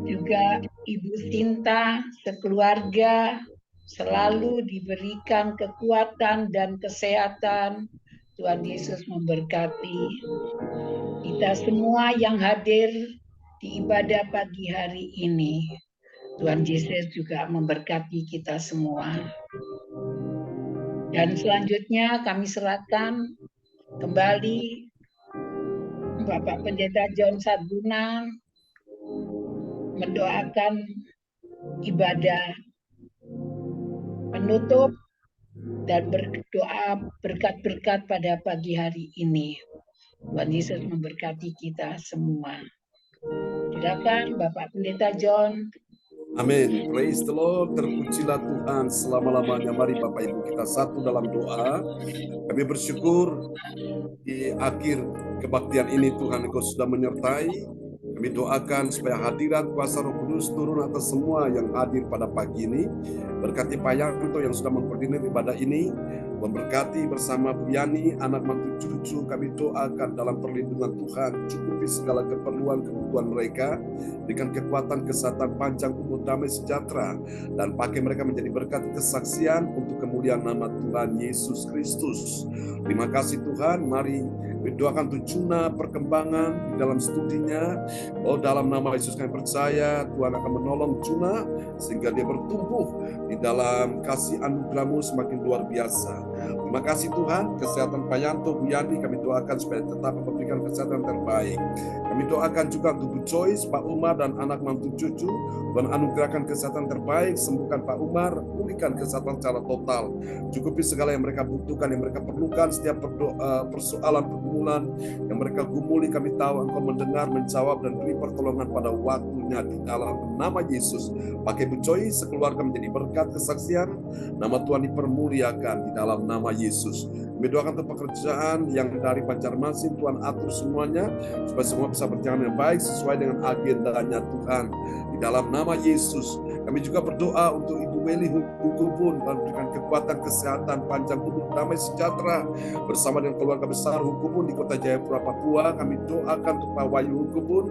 Juga Ibu Sinta sekeluarga selalu diberikan kekuatan dan kesehatan. Tuhan Yesus memberkati kita semua yang hadir di ibadah pagi hari ini. Tuhan Yesus juga memberkati kita semua. Dan selanjutnya kami serahkan kembali Bapak Pendeta John Sarbunan mendoakan ibadah penutup dan berdoa berkat-berkat pada pagi hari ini. Tuhan Yesus memberkati kita semua. Silakan Bapak Pendeta John. Amin. Praise the Lord. Terpujilah Tuhan selama-lamanya. Mari Bapak Ibu kita satu dalam doa. Kami bersyukur di akhir kebaktian ini Tuhan Engkau sudah menyertai. Kami doakan supaya hadirat kuasa Roh Kudus turun atas semua yang hadir pada pagi ini. Berkati Pak Yanto yang sudah mengkoordinir ibadah ini. Memberkati bersama Bu Yani, anak mantu cucu, kami doakan dalam perlindungan Tuhan, cukupi segala keperluan kebutuhan mereka, berikan kekuatan, kesehatan, panjang umur, damai sejahtera, dan pakai mereka menjadi berkat kesaksian untuk kemuliaan nama Tuhan Yesus Kristus. Terima kasih Tuhan, mari doakan untuk Juna perkembangan di dalam studinya. Oh, dalam nama Yesus kami percaya Tuhan akan menolong Juna sehingga dia bertumbuh di dalam kasih anugerah-Mu semakin luar biasa. Terima kasih Tuhan, kesehatan Pak Yanto, Bu Yani kami doakan supaya tetap memberikan kesehatan terbaik. Kami doakan juga untuk Bu Joyce, Pak Umar dan anak mantu cucu, Tuhan anugerahkan kesehatan terbaik, sembuhkan Pak Umar, pulihkan kesehatan secara total, cukupi segala yang mereka butuhkan, yang mereka perlukan, setiap persoalan pergumulan yang mereka gumuli kami tahu Engkau mendengar, menjawab dan beri pertolongan pada waktunya di dalam nama Yesus. Pakai Bu Joyce sekeluarga menjadi berkat kesaksian, nama Tuhan dipermuliakan di dalam nama Yesus. Kami doakan untuk pekerjaan yang dari Banjarmasin, Tuhan atur semuanya supaya semua bisa berjalan dengan baik sesuai dengan agendanya Tuhan. Di dalam nama Yesus, kami juga berdoa untuk Ibu Meli Hukubun, dan berikan kekuatan, kesehatan, panjang umur, damai sejahtera bersama dengan keluarga besar Hukubun di Kota Jayapura, Papua. Kami doakan untuk Pak Wahyu Hukubun,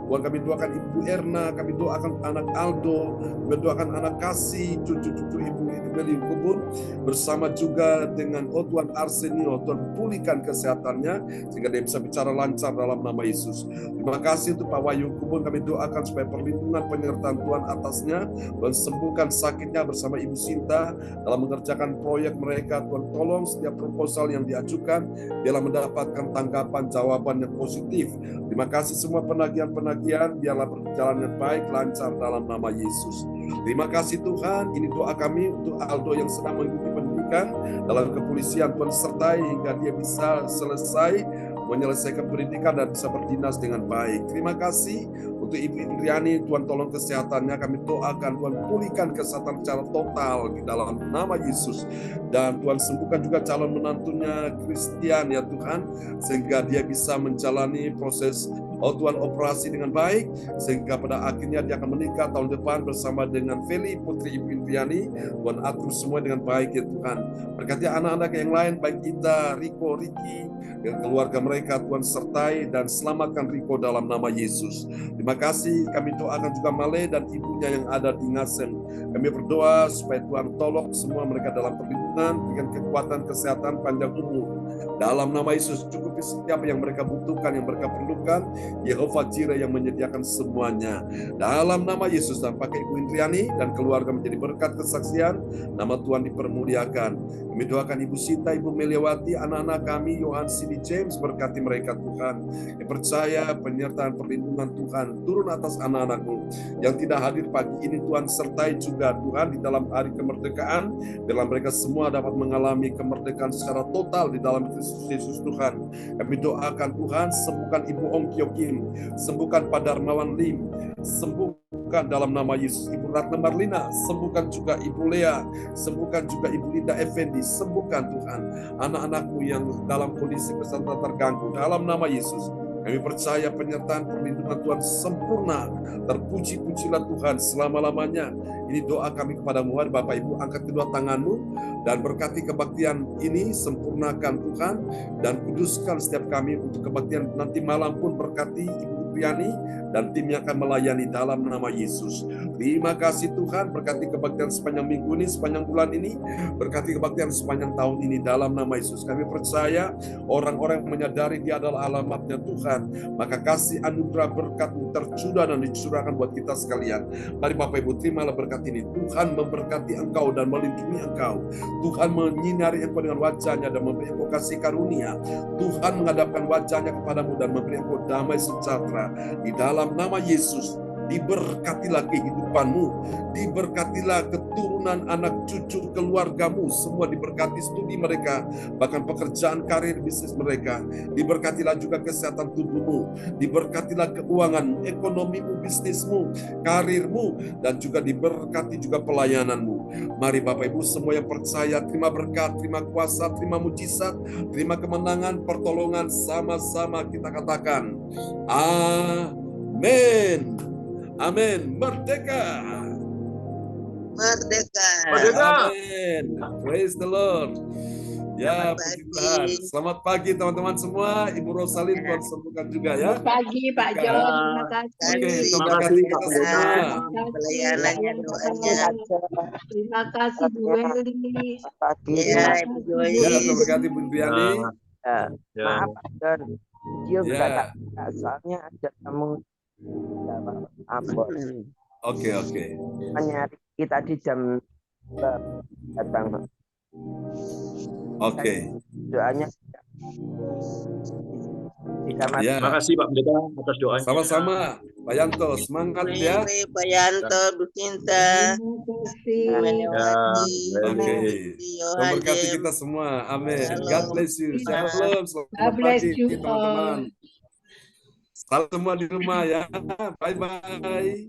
Tuhan kami doakan Ibu Erna, kami doakan anak Aldo, kami doakan anak Kasih, cucu-cucu Ibu Meli Hukubun, bersama juga dengan Tuhan Arsenio, Tuhan pulihkan kesehatannya sehingga dia bisa bicara lancar dalam nama Yesus. Terima kasih untuk Pak Wahyu Hukubun, kami doakan supaya perlindungan penyertaan Tuhan atasnya, dan sembuhkan sakitnya bersama Ibu Sinta dalam mengerjakan proyek mereka. Tuhan tolong setiap proposal yang diajukan biarlah mendapatkan tanggapan jawaban yang positif. Terima kasih semua penagihan-penagihan biarlah berjalan dengan baik, lancar dalam nama Yesus. Terima kasih Tuhan, ini doa kami untuk Aldo yang sedang mengikuti pendidikan dalam kepolisian. Tuhan sertai hingga dia bisa selesai menyelesaikan pendidikan dan bisa berdinas dengan baik. Terima kasih untuk Ibu Indriani, Tuhan tolong kesehatannya, kami doakan Tuhan pulihkan kesehatan secara total di dalam nama Yesus. Dan Tuhan sembuhkan juga calon menantunya Christian ya Tuhan, sehingga dia bisa menjalani proses Tuhan operasi dengan baik, sehingga pada akhirnya dia akan menikah tahun depan bersama dengan Feli, putri Ibu Indriani. Tuhan atur semua dengan baik ya Tuhan. Berkati anak-anak yang lain, baik Ida, Riko, Riki, dan keluarga mereka, Tuhan sertai dan selamatkan Riko dalam nama Yesus. Terima kasih, kami doakan juga Male dan ibunya yang ada di Ngasem. Kami berdoa supaya Tuhan tolong semua mereka dalam perlindungan, dengan kekuatan, kesehatan, panjang umur. Dalam nama Yesus, cukupi setiap yang mereka butuhkan, yang mereka perlukan. Yehova Jireh yang menyediakan semuanya. Dalam nama Yesus, dan pakai Ibu Indriani dan keluarga menjadi berkat kesaksian, nama Tuhan dipermuliakan. Kami doakan Ibu Sita, Ibu Meliawati, anak-anak kami, Yohan, Sini, James, berkati mereka Tuhan. Yang percaya penyertaan perlindungan Tuhan turun atas anak-anak-Mu yang tidak hadir pagi ini. Tuhan sertai juga Tuhan di dalam hari kemerdekaan, biarlah mereka semua dapat mengalami kemerdekaan secara total di dalam Kristus Yesus Tuhan. Kami doakan Tuhan, sembuhkan Ibu Ong Kyokim, sembuhkan Pak Darmawan Lim, sembuhkan dalam nama Yesus Ibu Ratna Marlina, sembuhkan juga Ibu Lea, sembuhkan juga Ibu Linda Effendi, sembuhkan Tuhan anak-anak-Mu yang dalam kondisi kesehatan terganggu dalam nama Yesus. Kami percaya penyertaan perlindungan Tuhan sempurna. Terpuji-pujilah Tuhan selama-lamanya. Ini doa kami kepada-Mu. Bapak Ibu, angkat kedua tangan-Mu dan berkati kebaktian ini, sempurnakan Tuhan dan kuduskan setiap kami untuk kebaktian nanti malam pun. Berkati Ibu Priani dan timnya akan melayani dalam nama Yesus. Terima kasih Tuhan, berkati kebaktian sepanjang minggu ini, sepanjang bulan ini, berkati kebaktian sepanjang tahun ini dalam nama Yesus. Kami percaya orang-orang yang menyadari Dia adalah alamatnya Tuhan, maka kasih anugerah berkat tercurah dan dicurahkan buat kita sekalian. Mari Bapak Ibu, terimalah berkat ini. Tuhan memberkati engkau dan melindungi engkau. Tuhan menyinari engkau dengan wajahnya dan memberi engkau kasih karunia. Tuhan menghadapkan wajahnya kepadamu dan memberi engkau damai sejahtera. Di dalam nama Yesus, diberkatilah kehidupanmu, diberkatilah keturunan, anak cucu, keluargamu, semua diberkati studi mereka, bahkan pekerjaan, karir, bisnis mereka. Diberkatilah juga kesehatan tubuhmu, diberkatilah keuangan, ekonomimu, bisnismu, karirmu, dan juga diberkati juga pelayananmu. Mari Bapak Ibu semua yang percaya, terima berkat, terima kuasa, terima mujizat, terima kemenangan, pertolongan, sama-sama kita katakan, amin. Amin. Merdeka. Merdeka. Amin. Praise the Lord. Ya, puji Tuhan. Selamat pagi teman-teman semua. Ibu Rosalin, Tuhan sembuhkan juga ya. Selamat pagi Pak John, terima kasih. Oke, Terima terima kasih, kasih kita Pak semua. Pendeta. Pelayanannya, doanya. Terima kasih Bu Weli. Pagi. Ya, Ibu Joy. Ya, terberkati Bu Briani. Ya, Ya. maaf John, video Ya. nggak tak buka, soalnya ada tamu Ambon Oke. nyari kita di jam datang. Oke. Doanya bisa masuk. Ya, Terima kasih Pak Pendeta atas doanya. sama-sama. Pak Yanto, semangat ya. Pak Yanto, Bu Cinta. Terima kasih. Oke. Tuhan berkati kita semua. Amin. God bless you. Shalom. God Selamat bless pagi you teman-teman. all. Salam semua di rumah ya. Bye-bye.